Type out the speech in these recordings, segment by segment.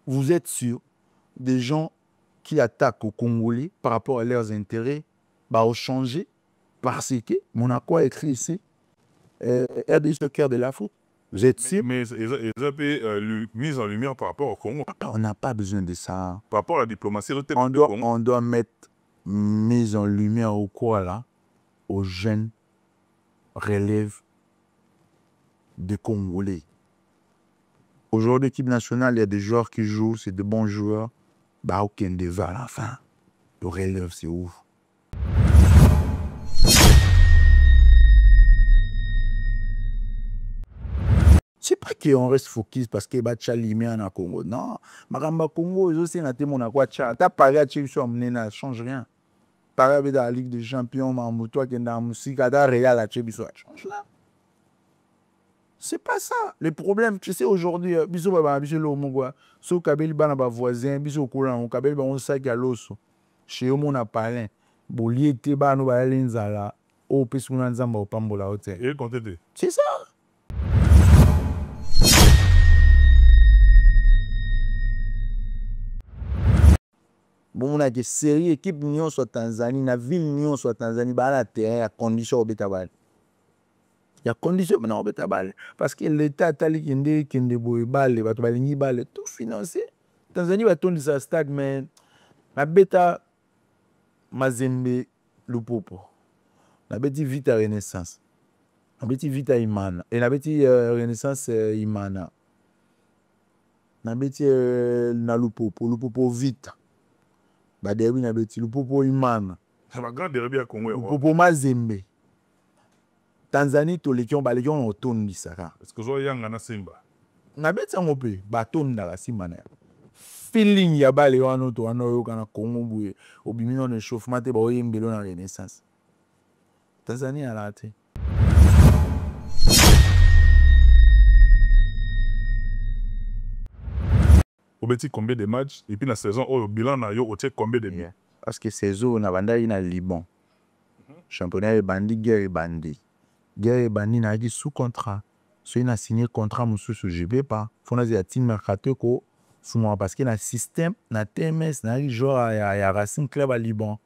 vous êtes sûr, des gens qui attaquent aux Congolais par rapport à leurs intérêts, ont changé parce que Monaco a écrit ici RDC le cœur de l'Afrique. Vous êtes sûr? Mais ils ont mis en lumière par rapport au Congo. On n'a pas besoin de ça. Par rapport à la diplomatie, on doit mettre mise en lumière au quoi là, aux jeunes relèves de Congolais. Aujourd'hui, l'équipe nationale, il y a des joueurs qui jouent, c'est de bons joueurs. Aucun débat à la fin. Le relève, c'est ouf. C'est pas qu'on reste focus parce que y a lumière dans Congo. Non, Maramba Congo, ils aussi ont Monaco. T'as parlé à Chelsea, ça change rien. Parlé dans la Ligue des Champions, toi qui es dans la musique, t'as Real à Chelsea, ça change là. C'est pas ça. Le problème, tu sais, aujourd'hui, bisous, le Mongwa, so Kabeli bana ba voisin, bisous au courant, Kabeli ba on sac à l'osso. Chez eux, on a parlé. Bolier te ba no ba lenzala, o pesu na nzamba opambola hotel. Et comptez. C'est ça. Bon, on a des séries équipes Nyon soit Tanzanie, la ville Nyon soit Tanzanie, la terre, la condition au bétabal. Il y a condition maintenant au bétabal. Parce que l'État a dit qu'il y a tout financé. Tanzanie va tourner sa stade, mais la bêta Mazembe Lupopo. La bêta Vita Renaissance. La bêta Vita Imana. Et la bêta Renaissance Imana. La bêta Lupopo. Lupopo Vita. Badewi na beti Lupopo Imana. C'est ma grande derby à Congo. Lupopo Mazembe. Tanzanie to lekion ba lekion oton bisaka. Est-ce que zo yanga na Simba? Na beti ngope baton na Simba na. Feeling ya ba le wano to wano yo kana Congo buye. Obimino ne chauffement te ba oyembelo na Renaissance. Tanzanie a raté. Au petit combien de matchs et puis la saison au bilan na yo au combien de buts? Parce que saison na banda ina Liban. Championnat et bandi guerre et bandi. Guerre et bandi na dit sous contrat. So il a signé contrat monsieur je vais pas. Faut na dire team mercato ko souvent parce que na système na TMS na joueur ya Racing Club à Liban.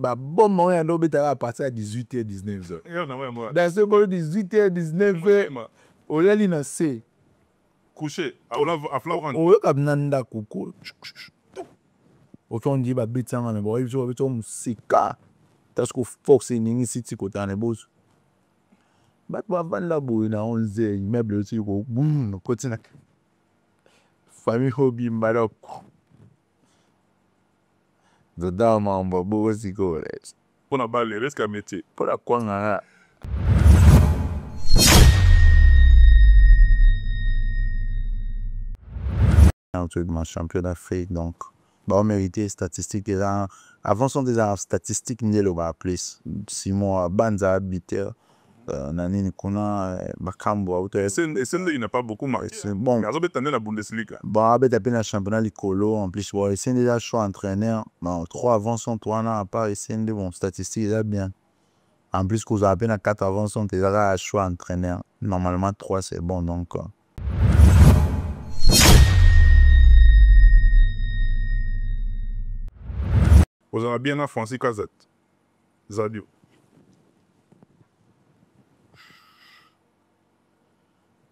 Bon moment à l'hôpital à partir à 18h 19h. Dans ce moment 18h 19h on est là c'est couché à Florent. On est comme nanda coucou. Autant dit ba bitanga mais bon il faut musika. Parce que force ni city côté en boss. Ba van la boue na 11h immeuble aussi ko boum côté na famille hobby malok. The Dama Mbabu Sigores. Pour la balle, risque à métier. Pour la Kwanga. Un champion d'Afrique, donc, on méritait statistiques. Avant, son des statistiques, il y a plus. Simon Banza habité. Nani Kuna Bakambo. Et il n'a pas beaucoup marqué. Bon. Mais il a la Bundesliga. Bon, il a le championnat Licolo. En plus, il a déjà choix entraîneur. Bon, 3 avançons, 3 ans à part. Il a bon statistiques, il a bien. En plus, vous avez 4 avançons, il a choix entraîneur. Normalement, 3, c'est bon. Donc. Vous avez bien Francis Kazat. Zadio.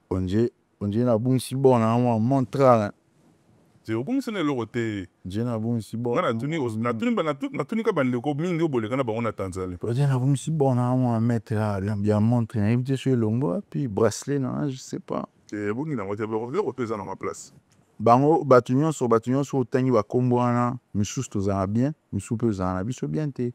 On dit na bon si bon na montra. C'est au bon c'est le roté. On na bon si bon. Na tuni ka bande ko mingi obole kana ba on Tanzanie. On dit na bon si bon na mettre bien montre na invité sur longo puis bracelet non, je sais pas. C'est bon na moitié roté dans ma place. Bango batunyo so tangi wa kombo na misusu to za bien, misusu pe za na biso bien te.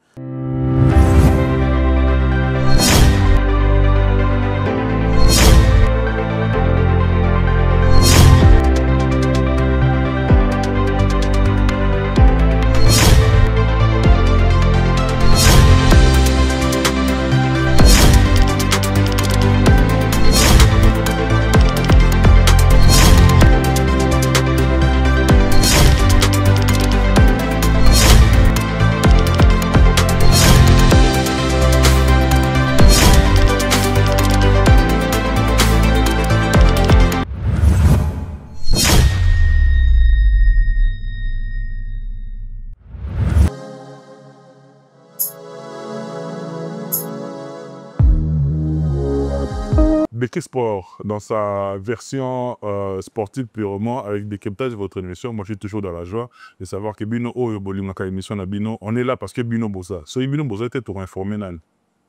Béquet Sport, dans sa version sportive purement, avec des captages de votre émission, moi je suis toujours dans la joie de savoir que Bino, émission na Bino, on est là parce que Bino Boza. Si Bino Boza était pour informer,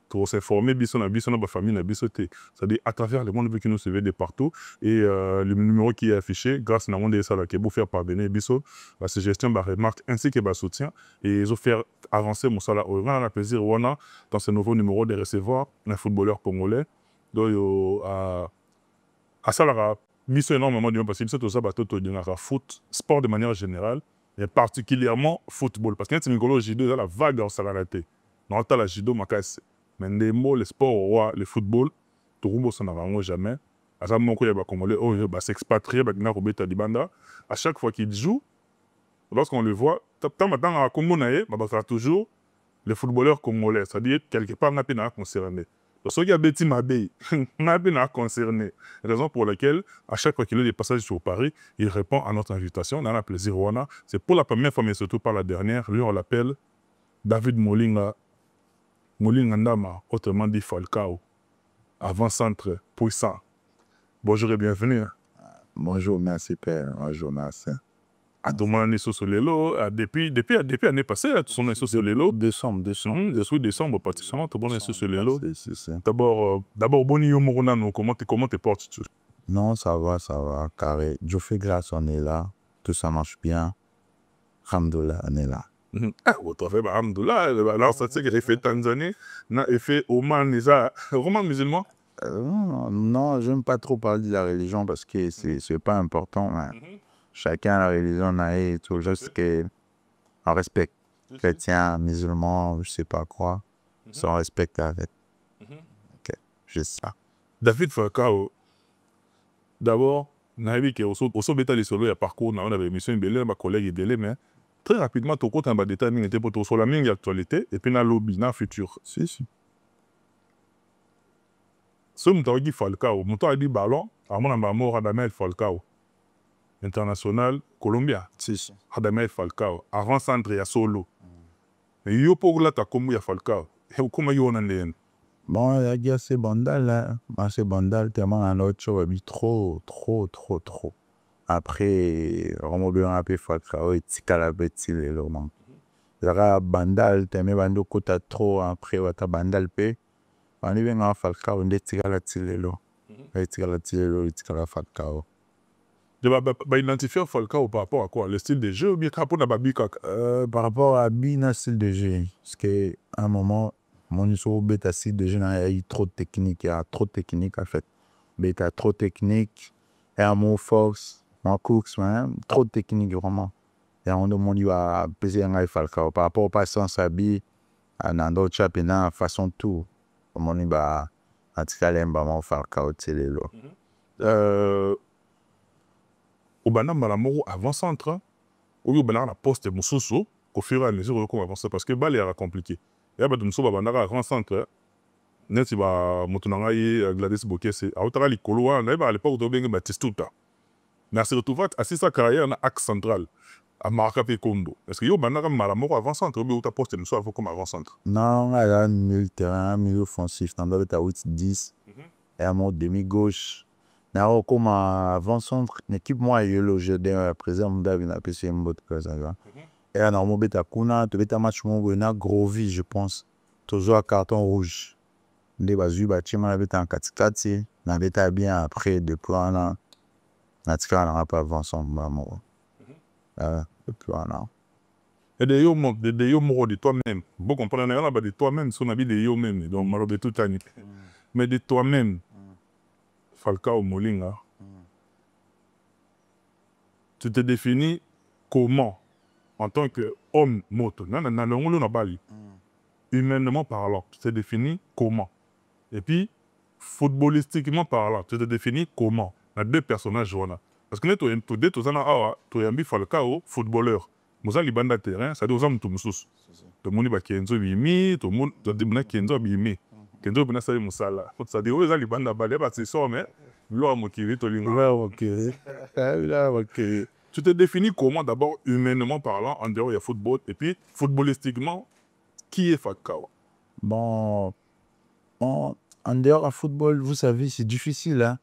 pour s'informer, Bino na ba famille, na Biso te. C'est-à-dire à travers le monde qui nous suivait de partout et le numéro qui est affiché, grâce à monde ça qui est beau faire parvenir Biso, la suggestion, la remarque ainsi que le soutien et ils ont fait avancer mon salaire. On a le plaisir, dans ce nouveau numéro de recevoir un footballeur congolais. Donc, à ça, la mission énormément de parce que c'est tout ça, foot, sport de manière générale, et particulièrement football. Parce que c'est une judo, la vague en salarate. Dans le temps, la judo, mais les mots, le sport, le football, tout le monde s'en a jamais. À ça, mon collègue congolais, s'expatrier, à chaque fois qu'il joue, lorsqu'on le voit, tant maintenant à Congo, toujours les footballeurs congolais, c'est-à-dire quelque part, on a pas concerné. Donc, ceux qui ont bêti ma baie, on a bien concerné. Raison pour laquelle, à chaque fois qu'il y a des passages sur Paris, il répond à notre invitation. On a un plaisir, Rwanda. C'est pour la première fois, mais surtout pas la dernière. Lui, on l'appelle David Molinga. Molinga Ndama, autrement dit Falcao. Avant-centre puissant. Bonjour et bienvenue. Bonjour, merci Père. Bonjour, merci. À tout le monde, sur les lots. Depuis l'année passée, tout le monde est sur les lots. Décembre. Depuis décembre, pratiquement, tout le monde est sur les lots. C'est ça. D'abord, Boni Yomorunano, comment te portes-tu? Non, ça va, carré. Dieu fait grâce, on est là. Tout ça marche bien. Alhamdoulilah, on est là. Ah, votre frère, alhamdoulilah, alors ça c'est qu'il a fait Tanzanie, il a fait Oman, Roman musulman. Non, je n'aime pas trop parler de la religion parce que c'est pas important. Chacun a la religion, et tout, juste qu'on respecte. Chrétien, musulman, je sais pas quoi, on respecte avec. Ok, juste ça. David Falcao, d'abord, on a vu qu'au bêta les solos, il y a parcours, on avait émission Belé, ma collègue Belé, mais très rapidement, ton compte en détail était pour sur la même actualité et puis dans le lobby, dans le futur. Si. Ce que je dit Falcao, je dit ballon, à mon amour, Radamel Falcao. International, Colombia. Si. Radamel Falcao. Avant centre, il y a solo. Mais il y a pas de temps comme il y a Falcao. Et comment il y a un bon, il y a ces bandales là. Ces bandales, tellement dans l'autre chose, trop. Après, on va appeler Falcao et Tikala Betty, le roman. Il y a bandal, tellement bando kota trop, après, on a bandal pe. On est bien Falcao, on est Tikala Tilelo. Tikala Falcao. Tu vas identifier Falcao par rapport à quoi? Le style de jeu ou bien par par rapport à bien style de jeu. Parce qu'à un moment, mon histoire bêta style de jeu, il y a eu trop de technique. Il y a trop de technique en fait. Bêta trop technique. Et à mon force, mon course, trop de technique vraiment. Et on demande à peser un Falcao. Par rapport au passant Sabi, dans d'autres championnats, façon tout. On dit bah, en tout cas, mon Falcao, c'est le lot. Au banam malamoro avant-centre, au banam la poste mususu, au fur et à mesure qu'on avance parce que balle est compliqué. Et après nous sommes banara avant-centre, net si ba motunanga Gladys Bokesse, à autre li koloa, na ba à l'époque de benga Batistuta. Mais c'est retrouvé à sa carrière na axe central. À Marca Pekondo. Est-ce que yo banara malamoro avant-centre ou ta poste nous soit comme avant-centre? Non, il y a un milieu terrain, un milieu offensif, dans le 8-10, et un mode demi-gauche. Now, comme avant-centre, l'équipe moi, il y a le jeu d'un président David a PC un mot de ça. Et on a un à Kuna, tu veux un match mon gros vie, je pense. Toujours à carton rouge. Des basus, bâtiment, on avait un 4-4, on avait bien après, depuis un an. On n'a pas avant-centre, maman. Depuis un an. Et des yo de toi-même. Bon, comprenez, on a de toi-même, son avis de yo même, donc malo de tout année. Mais de toi-même. Falcao Molinga, tu te définis comment en tant qu'homme moto, humainement parlant, tu te définis comment. Et puis, footballistiquement parlant, tu te définis comment. Il y a deux personnages. Parce que tu es Falcao, footballeur. Nous avons les terrain, ça dit aux hommes tout moussous. Tout le monde va Kenzo Bimi, tout le monde va Kenzo Bimi. Kenzo Bina Sali Moussala. Ça dit aux les bandes à balai, c'est ça, mais. Tu te définis comment d'abord humainement parlant en dehors il y a football et puis footballistiquement qui est Falcao? Bon, en dehors du football, vous savez, c'est difficile hein,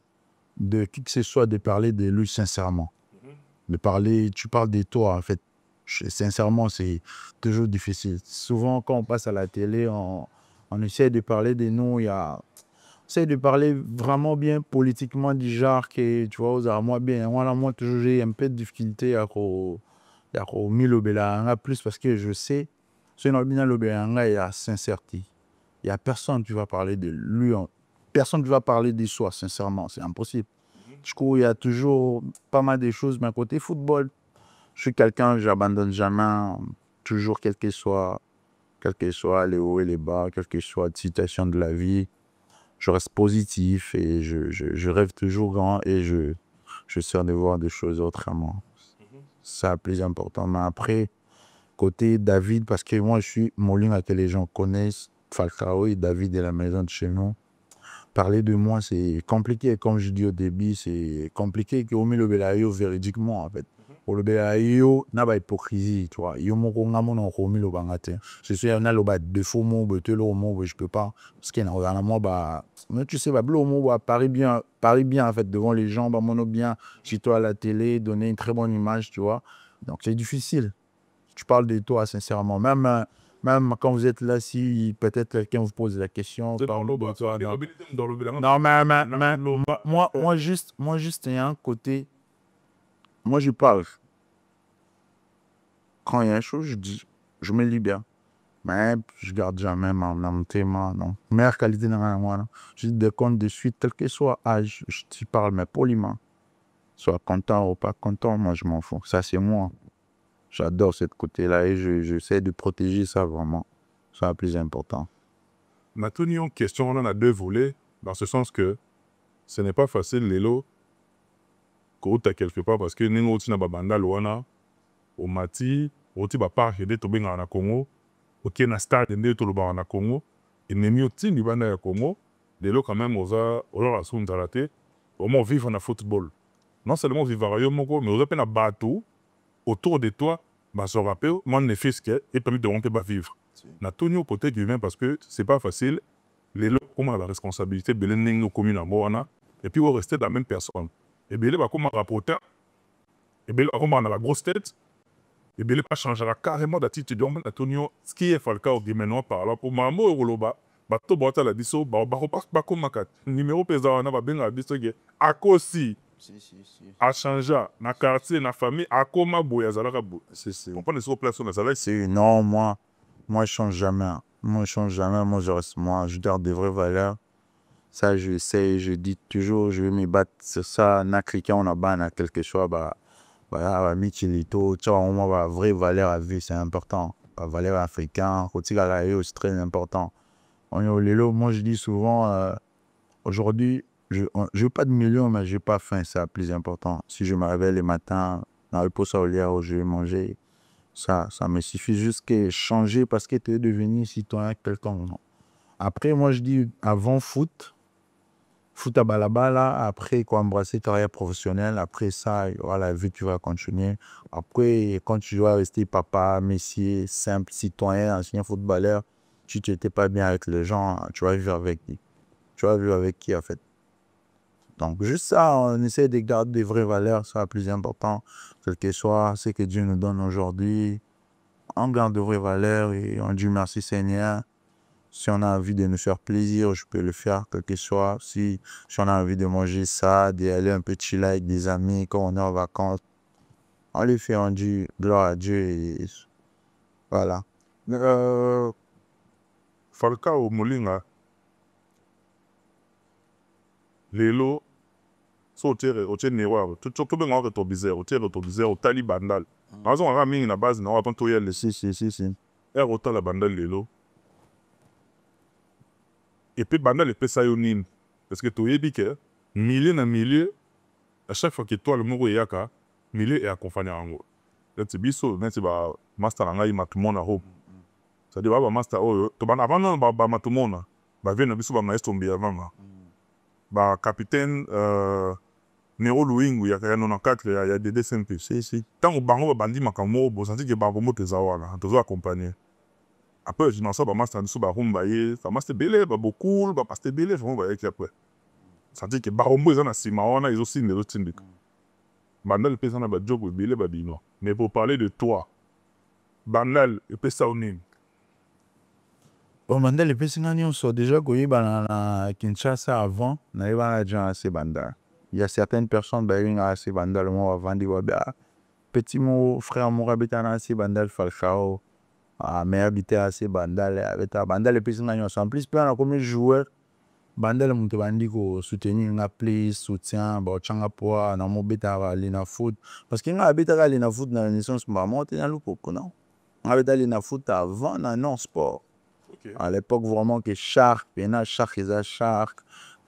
de qui que ce soit de parler de lui sincèrement. De parler, tu parles de toi en fait. Sincèrement, c'est toujours difficile. Souvent, quand on passe à la télé, on essaie de parler de nous. On essaie de parler vraiment bien politiquement du genre que tu vois, aux armoires bien. Moi, toujours, j'ai un peu de difficulté à mille plus parce que je sais, c'est bien l'obéanga, il y a sincérité. Il n'y a personne qui va parler de lui. Personne qui va parler de soi, sincèrement. C'est impossible. Du coup, il y a toujours pas mal de choses. Mais côté football, je suis quelqu'un, j'abandonne jamais. Toujours, quel que soit les hauts et les bas, quelle que soit la situation de la vie, je reste positif et je rêve toujours grand et je sers de voir des choses autrement. C'est le plus important. Mais après, côté David, parce que moi, je suis Molinga que les gens connaissent, Falcao et David de la maison de chez nous. Parler de moi, c'est compliqué. Comme je dis au début, c'est compliqué que le belayo véridiquement, en fait. Pour le belayo, n'a pas hypocrisie, tu vois. Yo mon konga mon on remis le bangate. C'est sûr, on a le bas de faux mots, de le mot, je peux pas. Parce qu'il y a un moi, bah, mais tu sais, bah, le mot, bah, parie bien, en fait, devant les gens, bah, mono bien, chez toi à la télé, donner une très bonne image, tu vois. Donc, c'est difficile. Tu parles de toi, sincèrement. Même quand vous êtes là, si peut-être quelqu'un vous pose la question, parle de toi. Non, mais moi, juste, il y a un côté. Moi, je parle. Quand il y a une chose, je dis, je me libère. Mais je garde jamais mon témoin, non. Meilleure qualité dans moi, non. Je dis des comptes de suite, quel que soit âge, je t'y parle, mais poliment. Soit content ou pas content, moi, je m'en fous. Ça, c'est moi. J'adore ce côté-là et j'essaie de protéger ça vraiment. C'est le plus important. Maintenant, une question, on en a deux volets, dans ce sens que ce n'est pas facile, Lélo, que tu as quelque part, parce que nous, on a babanda loana, au mati, on a pas de tobenga na Congo, au na stade de toloba na Congo, et même yoti ni banda ya Congo, Lélo quand même, on a la sonde raté, au moins vivre en football. Non seulement vivre à Yomoko, mais on a peine à bateau, autour de toi, bah, se rappelle, moi, ne fais ce qu'il et permis de rentrer vivre. Na Tonio peut-être humain parce que c'est pas facile. Les lots, comment la responsabilité de l'ennemi commune à Moana, et puis on rester dans la même personne. Et bien, il comment rapporter, et bien, comment on a la grosse tête, et bien, il pas changera carrément d'attitude. Donc, Antonio, ce qui est Falcao, au maintenant par là, pour Mamo et Roloba, bateau boîte la disso, bah, pas comme ma carte. Numéro pesant, on a bien la disso, à cause si. A changé dans le quartier, dans la famille, à comment boyazala. On prend les autres places, on a c'est non, moi, je change jamais. Moi, je change jamais. Moi, je reste moi. Je garde des vraies valeurs. Ça, je sais, je dis toujours, je vais me battre sur ça. Na cliqué, on a ban à quelque chose, bah, Michilito, tu vois, on va vraie valeur à vie, c'est important. La valeur africaine, c'est très important. Moi, je dis souvent, aujourd'hui, je n'ai pas de millions, mais je n'ai pas faim, c'est le plus important. Si je me réveille le matin, dans le poste au lit, je vais manger. Ça me suffit juste que changer parce que tu es devenu citoyen quelqu'un. Après, moi, je dis avant foot à balabala, après, quoi, embrasser carrière professionnelle. Après ça, voilà, la vie, tu vas continuer. Après, quand tu dois rester papa, messier, simple, citoyen, ancien footballeur, tu n'étais pas bien avec les gens, tu vas vivre avec qui? Tu vas vivre avec qui, en fait? Donc, juste ça, on essaie de garder des vraies valeurs, c'est le plus important. Quel que soit ce que Dieu nous donne aujourd'hui, on garde de vraies valeurs et on dit merci Seigneur. Si on a envie de nous faire plaisir, je peux le faire, quel que soit. Si on a envie de manger ça, d'aller un peu chiller avec des amis quand on est en vacances, on le fait, on dit gloire à Dieu et voilà. Falcao Molinga, Lélo, so otie newa, tu ben ngao to bizarre, to bizarre, tali bandal. Raison on a mis na base na on to yelle. Si. Autant la bandal Lélo. Et puis bandal et puis ça yonin. Parce que tu yebi que milieu na milieu, à chaque fois que toi le mot yaka, milieu est accompagné en gros. Là tu biso, là tu ba master nga yi matumona hope. Ça dit ba master oh, to ban avant ba matumona. Ba vient na biso ba maestro mbi avant. Ba capitaine Nero Louing, il y a 94, il y a des DCMP. Tant que bango bandi makambo, bo senti que bango mo tezawa là, tezo accompagner. Après, je n'en sais pas, moi, c'est un sou, bah, rumbaye, ça m'a belé, bah, beaucoup, bah, parce que belé, je rumbaye, qui après. Ça dit que, bah, rumbo, ils en a si marrant, ils aussi, les autres, Bandal, ils ont un job, belé, bah, bino. Mais pour parler de toi, Bandal, il peut ça au nîmes. Bon, Bandal, les personnes qui sont déjà connus à Kinshasa avant, n'avaient pas assez Bandal. Il y a certaines personnes qui ont assez Bandal, moi, avant de dire, petit mon frère, mon habité à assez Bandal, Falcao, mère habité à assez Bandal, avec Bandal, les personnes qui sont en plus, puis on a comme joueur. Bandal muntu bandiko soutenir nga play soutien ba changa poa na mo beta ali na foot parce que nga beta ali na foot na naissance ba monter na lupoko non nga beta ali na foot avant na non sport à l'époque vraiment que Shark pena Shark eza Shark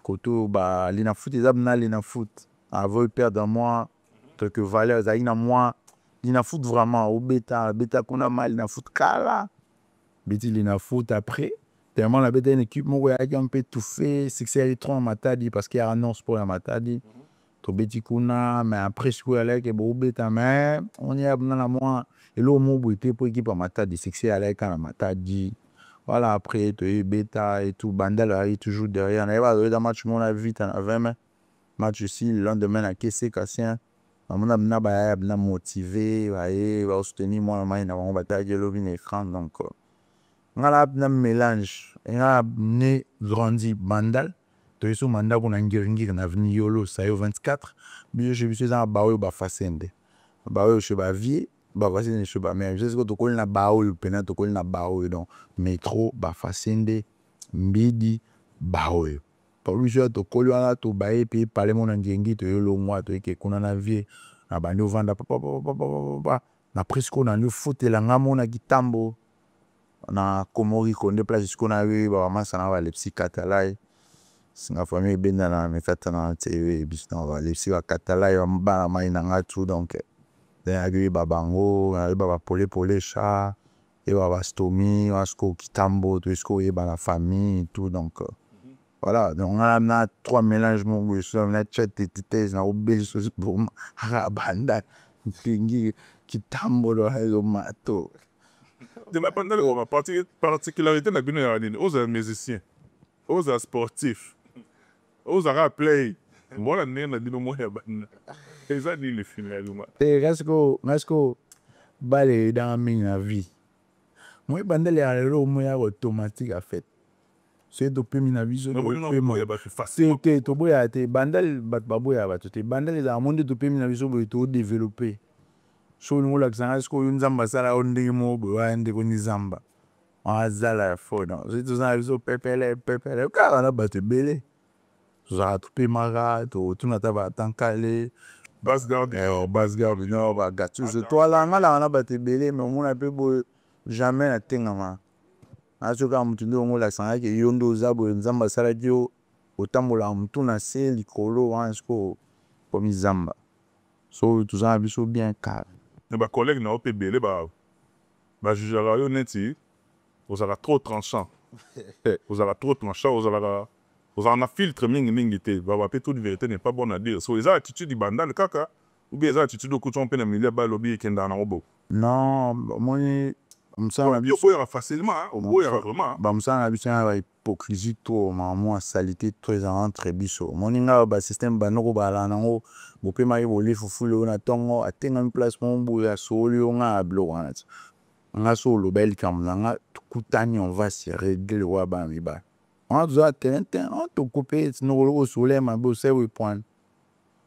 koto ba ali na foot eza na ali na foot avant perdre moi que valeur za ina moi na foot vraiment au beta kuna mal na foot kala beti li na foot après tellement la bête une équipe moi qui un peu tout fait succès électron matadi parce qu'il y a un annonce pour la matadi to beti kuna mais après je suis allé que bon beta mais on y a dans la moi et l'eau mon était pour équipe matadi succès allé quand la matadi voilà après to beta et tout bandal arrive toujours derrière on avait dans match mon a vite en 20 match ici le lendemain à Kessé Cassien on a na motivé va soutenir moi on va tailler l'obin écran donc ngala na mélange nga né grandi Bandal to yeso manda kuna ngiri na avenue Yolo sayo 24 bi je suis en bawo ba fasende bawo je ba vie ba fasende je ba mais je sais que to na bawo pena to na bawo donc métro ba fasende mbidi bawo pour lui je to wana to bae pe parler mon ngiri to Yolo moi to ke kuna na vie na bandi vanda papa na presque na nous fotela ngamona kitambo na Komori Konde place jusqu'on a eu ba masana ba lepsi katalai singa famille benda na mefata na TV bisna ba lepsi wa katalai wa mbana mai na ngatu donc then agui babango ba pole cha et ba stomi wasko kitambo tout ce qu'on ba la famille tout donc voilà donc on a trois mélanges mon goût sur la chat et thèse na obéi sur pour banda fingi kitambo do hayo mato De ma particularité na bino ya nini aux musiciens aux sportifs aux play voilà né na bino mo ya bana eza ni le finalement Rasco balé dans ma vie moi bandel ya lelo mo ya automatique en fait c'est depuis ma vie no mo ya ba facile c'est to boya te bandel bat baboya ba te bandel za monde depuis ma vie so to développer so nous l'accent est-ce que nzamba sala onde mo bo ande ko nzamba azala fo non c'est tout ça so pepele ka na bat belé za to mara to na ta ba tankale basse garde basse garde non ba gatu je toi là ngala na bat belé mais on a peu beau jamais na tengama asoka mutu ndo ngo l'accent ke yondo zabo nzamba sala dio otambola mutu na se likolo wansko comme nzamba so tout ça biso bien calme. ba collègue na op belé ba jugera yo neti vous avez trop tranchant vous avez trop tranchant vous avez un filtre mingi te ba pe toute vérité n'est pas bonne à dire so les attitudes du bandal kaka ou bien les attitudes ko ton pe na milieu ba lobby kenda na obo non moi ça yo boyera facilement boyera vraiment ba msana biso ba hypocrisie to moi salité très entre biso moninga ba système ba noko ba la nango bo pe mai bo le fufulo na tongo atenga place mon bo ya solo nga blo wana nga solo bel kam nga kutani on va se régler wa ba mi ba on doit tenter on to couper no lo soleil ma bo c'est we point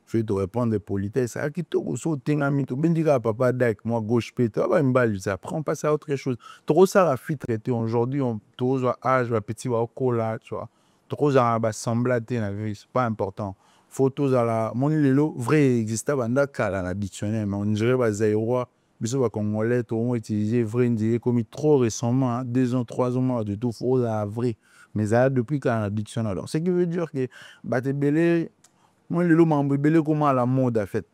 je vais te répondre de politesse ça qui to so tenga mi to bendika papa dak moi gauche pété ba mbali ça prend pas ça autre chose trop ça la fit traité aujourd'hui on tous âge va petit va cola tu vois trop ça va semblater na vie c'est pas important photos à la mon lelo vrai exista banda kala na dictionnaire mais on dirait ba zaïrois biso ba congolais to ont utilisé vrai indiqué comme trop récemment hein, 2 ans 3 ans de tout faux à vrai mais ça depuis quand la dictionnaire donc ce qui veut dire que batebele moi le lot membre belé comment à la mode en fait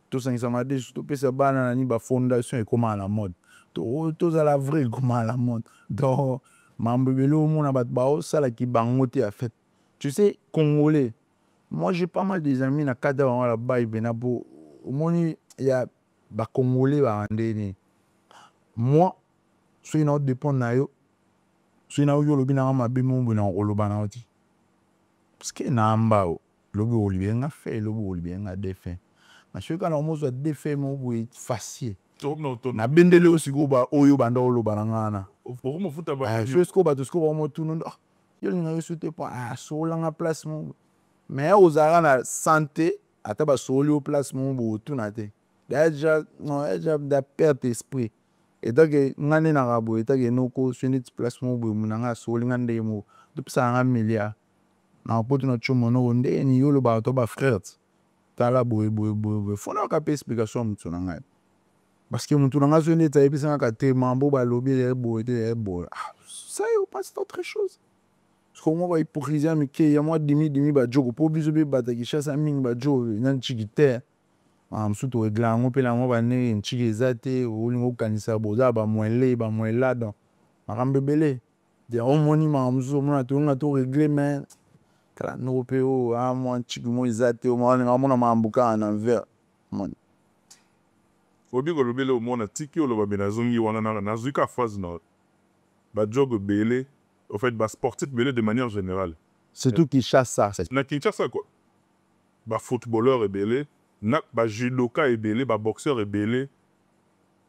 tout ça m'a dit tout ça banana ni ba fondation et comment à la mode tout à la vraie comment à la mode donc membre belé au monde ba ba ça là qui bangoté en fait tu sais congolais moi j'ai pas mal des amis na kada la baï benabo moni il y a ba congolais ba ndeni moi so ino dépend na yo so na yo lobi na mabe mo na oloba na oti parce que na amba o lobi olivier nga fait lobi olivier nga défait na so kana mo zo défait mo boy facile na bendele aussi go ba oyo banda oloba na ngana pour mo futa ba so sko ba to sko ba mo tuno yo nga yo soute pas so la nga place mo mais ozara na santé ata ba soli au place mo bo tuna te déjà non déjà da perte esprit et donc ngane na rabo et donc noko suni place mo bo munanga soli ngande mo to pisa nga milia na poto na chomo no nde ni yo lo ba to ba frère tala boy fona ka explication mutu na ngai parce que mutu na nga so ndeta episa ka te mambo ba lobi boy ça y passe autre chose parce que moi ba hypocrisie mais que ya moi dimi ba jogo po biso be bataki chasa mingi ba jogo nan chigite msuto egla ngo pe la ngo ba ne nchigi ezate olingo kanisa boza ba mwele ba mwela dans makambe belé de omoni ma msuto mona to régler mais kala no pe o moi nchigi mo ezate o mona mambuka na ver mon obi ko lobele o mona tiki o loba benazongi wana na zuka phase na ba jogo belé au fait ba sportif belé de manière générale c'est tout qui chasse ça na Kinshasa quoi ba footballeur belé na ba judoka belé ba boxeur belé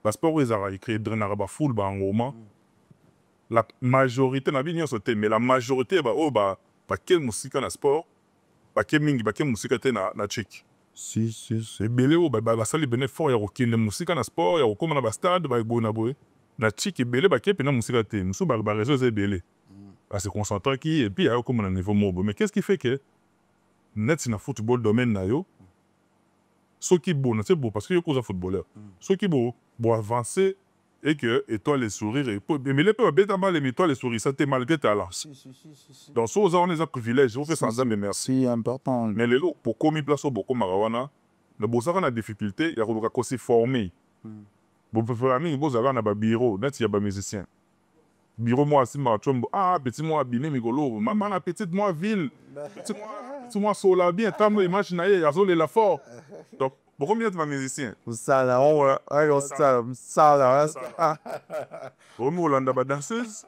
ba sport ils a écrit drainara ba foot ba ngoma la majorité na binyo sote mais la majorité ba quel musique na sport ba quel mingi ba quel musique te na chic si c'est belé o ba sali bene fort ya okinde musique na sport ya okoma na ba stade ba go na boy na chic belé ba quel pena musique te musu ba réseau c'est belé à se concentrer qui et puis à comme un niveau mobile mais qu'est-ce qui fait que net na football domaine na yo ceux qui bon c'est beau parce que yo cause footballeur ceux qui bon avancer et que étoile les sourires et mais les peu bêta mal les étoiles les sourires ça t'es malgré talent dans ce on les a privilèges on fait sans ça mais merci important mais les lots pour commis place au beaucoup marawana le beau ça a difficulté il y a aussi formé bon pour faire ami beau ça na ba bureau net il y a ba musicien bureau moi si ma chombo petit moi abîmé migolo maman la petite moi ville petit moi sola bien tam imagine y a zone la fort donc pourquoi mieux de musicien ça là on ça là on Rolanda ba danseuse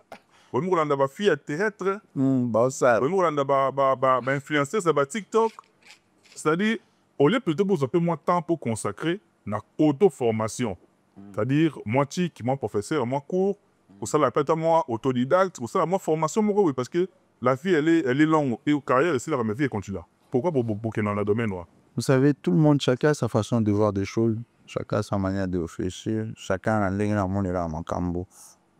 on Rolanda ba fille à théâtre bah ça on Rolanda ba influenceuse ba TikTok c'est-à-dire au lieu plutôt pour un peu moins de temps pour consacrer na auto formation c'est-à-dire moi qui moi professeur moi cours pour ça la peut-être moi autodidacte pour ça moi formation moi oui parce que la vie elle est longue et carrière ici la vie continue là pourquoi pour que dans le domaine là vous savez tout le monde chacun a sa façon de voir des choses chacun a sa manière de réfléchir chacun a l'ingénieur mon là makambo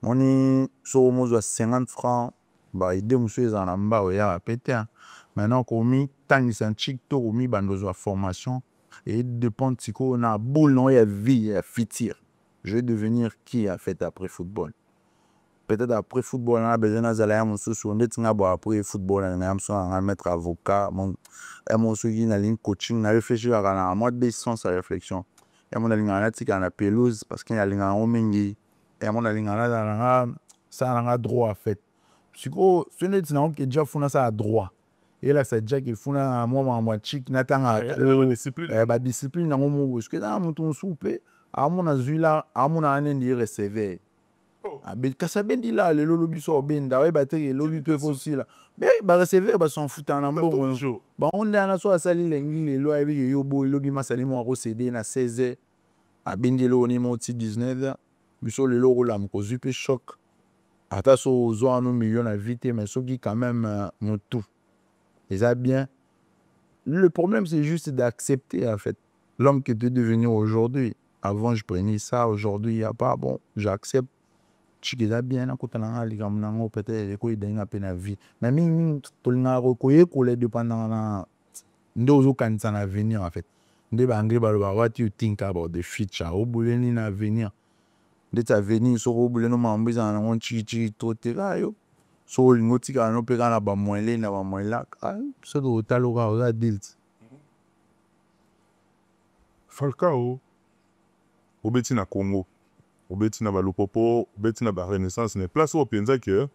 moni so mo 50 francs ba idée monsieur za na mba ya pété maintenant komi tangisa TikTok komi bandozo formation et dépend tiko na boule non ya vie ya futur je vais devenir qui a fait après football peut-être après football on a besoin d'azala mon sous on est nga bo après football on a besoin de mettre avocat mon sous qui na ligne coaching na réfléchir à moi de sens à réflexion et mon ligne na tika na pelouse parce qu'il y a ligne en mingi et mon ligne na ça na droit en fait siko ce n'est pas que déjà funa ça à droit et là c'est déjà que funa moi chic na tanga discipline ba discipline na mo parce que na mon soupe à mon azula à mon année de recevoir kasa bendi la le lobi so benda ouais ba te lobi pe aussi là mais ba recevoir ba s'en foutre en bon ba on est na so asali lengi le lo avec yo bo lobi masali mo ko céder na 16 a bendi lo ni mo ti 19 biso le lo la ko zupe choc ata so zo anu million na vite mais so qui quand même mon tout et ça bien le problème c'est juste d'accepter en fait l'homme que tu es devenu aujourd'hui avant je prenais ça aujourd'hui il y a pas bon j'accepte chikeza bien na kotana na liga mnango peut-être ko idenga pe na vie mais mingi tolinga ko ye ko le dépendant na ndo zo kanisa na avenir en fait nde ba anglais ba what you think about the future o buleni na avenir nde ta avenir so ko buleno mambiza na on chichi to te yo so lingoti ka no pe kana ba moelle na ba moella so do talo ka o adult Falcao obeti na Congo obeti na Balupopo, obeti na Renaissance, mais place où pensa que,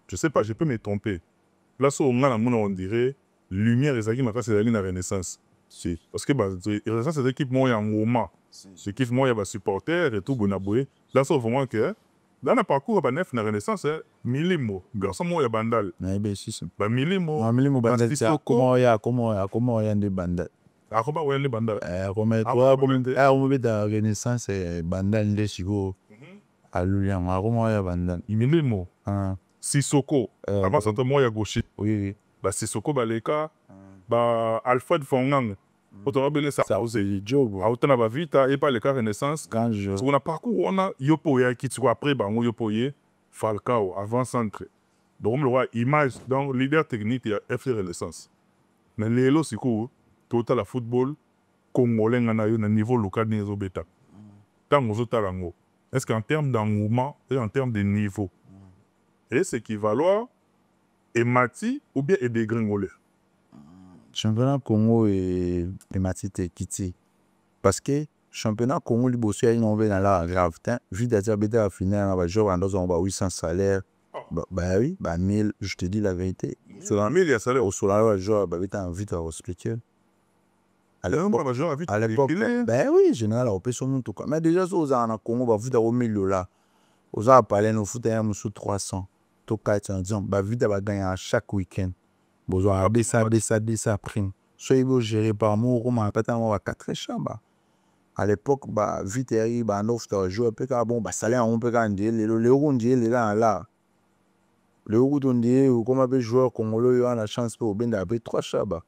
je sais pas, je peux me tromper. Place où on dirait, lumière et ça qui m'a fait c'est la Renaissance. Si. Parce que Renaissance c'est l'équipe moi en moment. C'est l'équipe moi il y a supporters et tout bonaboué. Là c'est vraiment que Dans le parcours, il y a la Renaissance, Milimo, garçon, moi, il y a Bandal. Milimo, Milimo Bandal, comment il y a des Bandal? Comment il y a des Bandal? Comment il y a Renaissance, Bandal, les Chigo, à Lulian, comment il y a Bandal? Milimo, Sissoko, avant ça, moi, il y a Gauchi. Oui. Sissoko, Baleka, Alfred Fongang. Ça aussi, job. Autant la vita et pas le cas Renaissance. Quand je. On a parcours, on a Yopoye qui tu après, on Yopoye, Falcao, avant centre. Donc, on a image, donc leader technique, il y a FC Renaissance. Mais les lots, c'est quoi? Total football, congolais, on a un niveau local de bêta. Tant aux autres tarango. Est-ce qu'en termes d'engouement et en termes de niveau, est-ce équivalent et Mati ou bien et des gringolais? Championnat Congo et Matite Kiti. Parce que championnat Congo, il bosse à une envers dans la grave. Vu d'être à la finale, on va jouer en 800 salaires. Bah oui, 1000, je te dis la vérité. Sur 1000, il y a salaire. Au salaire, on va jouer, tu as envie de expliquer. À l'époque, ben oui, général, on peut son nom tout cas. Mais déjà, aux en Congo, on va vous avoir 1000 $. Aux en parler, nous foutons sous 300. Tout cas, en disant, bah, vu d'avoir gagné à chaque week-end. Besoin de ça prime. Soit il veut gérer par moi, on m'a pas tant à 4 chambres. À l'époque, bah, vite arrive, bah, 9 joueurs, peut bon, bah, salaire, on peut quand dire, le round, il est là. Le round, on dit, comme un joueur congolais, on a la chance pour bien d'avoir 3 chambres.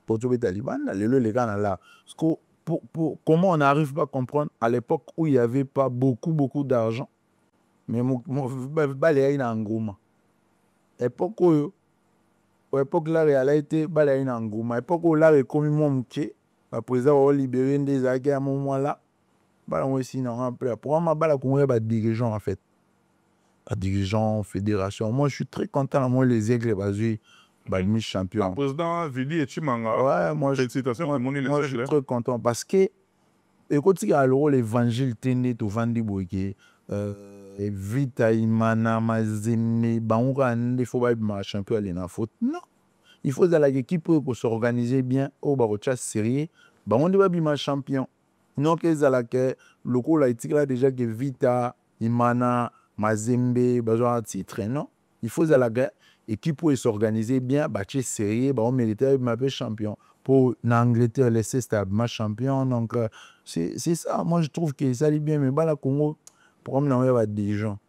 Pour tout les talibans, les gars là. Comment on n'arrive pas à comprendre à l'époque où il n'y avait pas beaucoup d'argent, mais balayé en engouement. Époque où l'époque là, il a été balayé en engouement. Époque où là, il a commis mon pied. Après ça, on a libéré des aguets à un moment là. On aussi non pour moi, il y a des dirigeants en fait. Dirigeants, fédération. Moi, je suis très content. Moi, les aigles, champion. Le président Vili et Chimanga. Ouais, moi, je suis très content parce que, écoute, il y a l'évangile Téné, au Vandi Boyke, Vita Imana, Mazeme, Bangoura, il faut pas être champion, aller dans la faute. Non. Il faut que l'équipe pour s'organiser bien, au Barocha série, on doit être champion. Non, que le coup, là, déjà que Vita, Imana, Mazembe, besoin de titre, non. Il faut que l'équipe pour s'organiser bien, bâtir série, on méritait de champion. Pour l'Angleterre, laisser stable champion. Donc, c'est ça. Moi, je trouve que ça allait bien, mais là, Congo, pour moi, il y a des gens.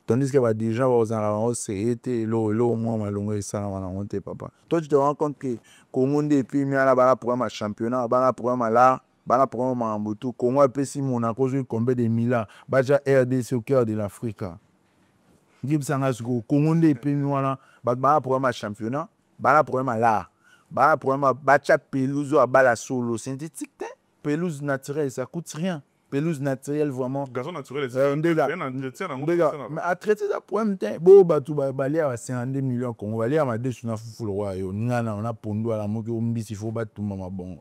Tandis qu'il y a des gens qui ont été l'eau, moi, papa. Toi, tu te rends compte que Congo, depuis, il y a un programme championnat, un programme là. Bala pour moi Mambutu, Congo et si Monaco joue combien de milliards, baja RDC au cœur de l'Afrique. Gib Sangasgo, Congo et puis voilà, bala pour moi championnat, bala pour moi là, bala pour moi bacha pelouse à bala solo synthétique, pelouse naturelle ça coûte rien, pelouse naturelle vraiment. Gazon naturel, mais à traiter ça pour un temps, bon batu balé à 52 millions Congo, balé à ma dessus na fou le roi, on a pondo à la moque au mbisi faut battre tout maman bon.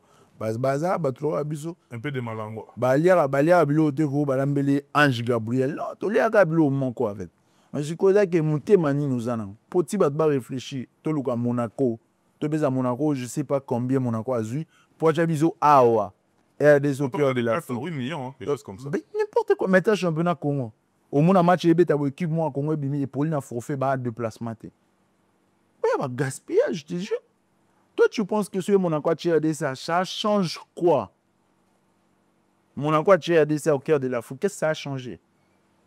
Baza, batlo abiso. Un peu de malango. Balia, bilo, teko, balambele, Ange Gabriel. Non, tu l'as gabilo, mon quoi, en fait. Mais je crois que mon témani nous en a. Petit batba réfléchir. Tu l'as à Monaco. Tu es à Monaco, je ne sais pas combien Monaco a eu. Pour Jabiso, Awa. RDC au cœur de la fin. 8 millions, quelque chose comme ça. N'importe quoi. Mettez championnat Congo. Au moins, un match, il y a équipe, moi, Congo, et pour lui, il faut faire un déplacement. Il y a un gaspillage, je te jure. Toi, tu penses que ce Monaco RDC, ça change quoi? Monaco RDC au cœur de la foule, qu'est-ce que ça a changé?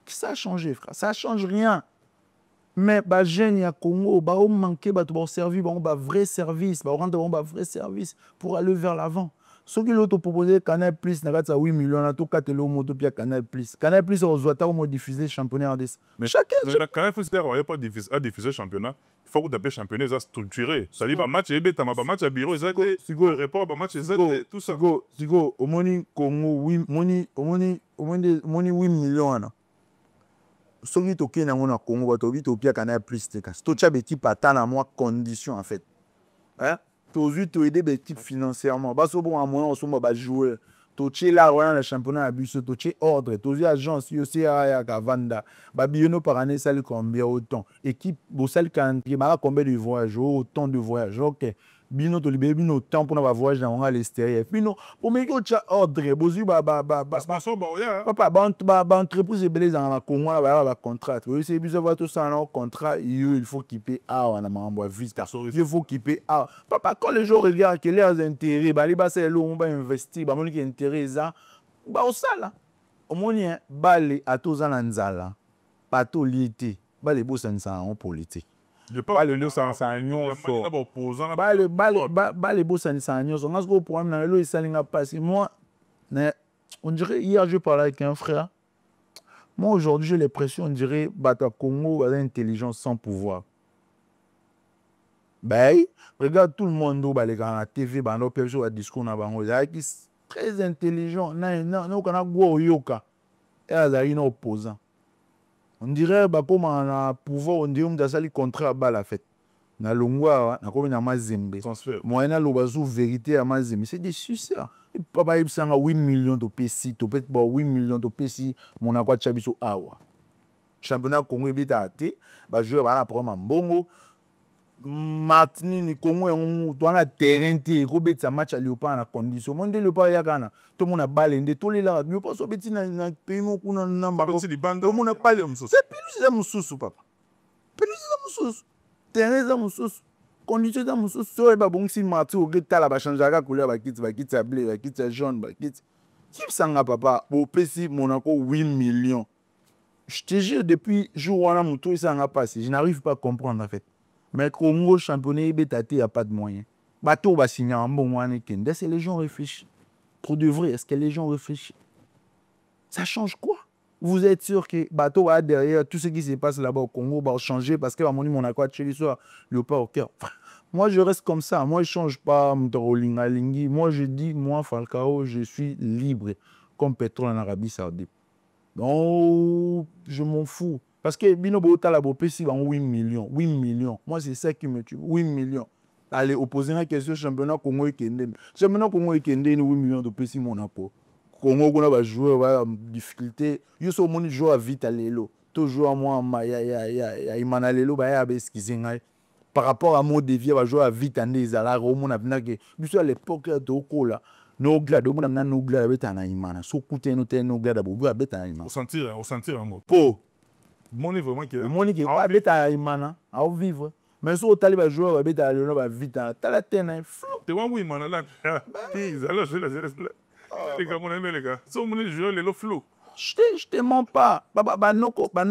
Qu'est-ce que ça a changé, frère? Ça ne change rien. Mais les jeunes à Congo, ils manquent de service, un vrai service, ils rendre un vrai service pour aller vers l'avant. Ce qui l'autre proposé Canal Plus, il y a 8 millions, tout cas, il y a Canal Plus. Canal Plus, on doit diffuser le championnat RDC. Mais chacun. Canal Plus, il n'y a pas diffuser le championnat. Il faut que tu championnat est structuré. Ça dit, match match à bureau, ça report, match tout ça. Sigo, au moni Congo, oui, moni 8 millions. Ce qui est OK dans le Congo, tu as Canal Plus. Tu as des types à temps conditions, en fait. Hein? Tu as aider des types financièrement. Parce que bon, à moi, on se jouer. Tu as là, le championnat à bus, tu as ordre, tu as agence, tu as Vanda. Babiono par année, ça combien autant. Équipe, celle qui a combien de voyages, autant de voyages. OK. bino to libéré bino temps pour na voyage na l'extérieur bino pour me ko cha ordre bozu sponsor ba oya papa ba entreprise ebele dans la Congo na ba contrat oui c'est biso va tout ça un contrat il faut qu'il paye na mambo visa il faut qu'il paye papa quand les gens regardent que leurs intérêts ba li ba c'est lo on va investir ba moni ki intérêt ça ba osala omoni bale atoza na nzala bato lié bale bosanisa en politique bale bosanisa nyonso bale bosanisa nyonso nga siko problème na lelo esalinga passe moi on dirait hier je parlais avec un frère moi aujourd'hui j'ai l'impression on dirait bato Congo baza intelligence sans pouvoir regarde tout le monde baleka na TV bando perso wa discours na bango ezalaki très intelligent na okana gwa oyoka azali na opposant on dirait bakoma na pouvoir on dirait mdasali contrat à la fête na longwa na komi na mazembe moyen na lobazu vérité ya mazembe c'est des suceurs papa ibsanga 8 millions de pesi to peut-être 8 millions de pesi mon akwa chabiso awa championnat Congo ebita te ba joueur ba na problème mbongo Martini Congo on doit terrain te ko betsa match à Léopard na condition monde Léopard ya kana tout monde a balle ndé to lela Léopard so beti na pays mo kuna namba ko si bando mo na pale msusu c'est plus ça mususu papa plus ça mususu terrain ça mususu condition ça mususu so e ba bongsi Martini o geta la ba changer ka couleur ba kiti ya bleu ba kiti ya jaune ba kiti qui sanga papa au PC Monaco 8 millions je te jure depuis jour wana muto ça n'a pas je n'arrive pas à comprendre en fait. Mais Congo championnat il n'y a pas de moyens. Bateau va signer un bon moyen. Est-ce que les gens réfléchissent? Pour de vrai, est-ce que les gens réfléchissent? Ça change quoi? Vous êtes sûr que bateau va derrière tout ce qui se passe là-bas au Congo va changer parce que mon accord chez lui soit le pas au cœur. Moi je reste comme ça. Moi je change pas moi je dis moi Falcao je suis libre comme pétrole en Arabie Saoudite. Donc je m'en fous. Parce que Bino Bota la Bopé, c'est 8 millions. 8 millions. Moi, c'est ça qui me tue. 8 millions. Allez, opposer la question championnat Congo et Kende. Championnat Congo et Kende, 8 millions de pesos Monaco. Congo, on a joué en difficulté. Yo so moni joueur vite à l'élo. Toujours à moi, il m'a l'élo, par rapport à mon défi, va jouer vite à Nezala, au monde a venu que, à l'époque, de là. No glad, on a no glad avec un imana. So coûté no ten no glad avec un imana. Au sentir un mot. Po. Mon niveau qui est mon qui va beta imana à vivre mais so taliba joueur beta le va vite ta la tena flou te wa oui mana là alors je les gars mon aimé les gars so mon joueur le flou je te mens pas banoko ba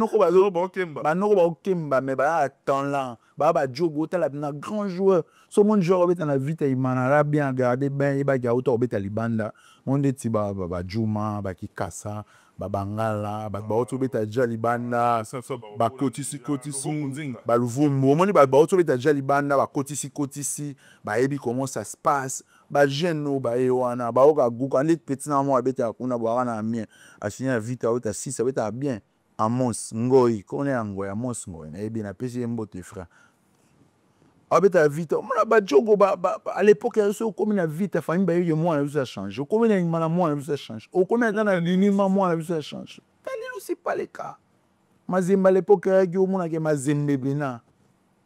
okemba mais ba attend là ba jogo ta la grand joueur so mon joueur beta na vite imana là bien garder ben il ba ga auto beta libanda on dit ba Juma ba Kikasa babangala baoto beta jalibanda bakotisi baluvumbu omoni baoto beta jalibanda bakotisi bayebi comment ça se passe jeune baye wana baoka guka ndi petit na mo beta kuna bwaka na mien asinya vita ota 6 beta bien Amos Ngoi kone ngoi Amos Ngoi na yebi na pesi mbote frère abeta vite mona ba jogo à l'époque so comme na vite famille ba yo moi ça change au comme na mala moi ça change au comme na linima moi ça change talelo c'est pas le cas mazemba à l'époque yo mona ke mazembe bena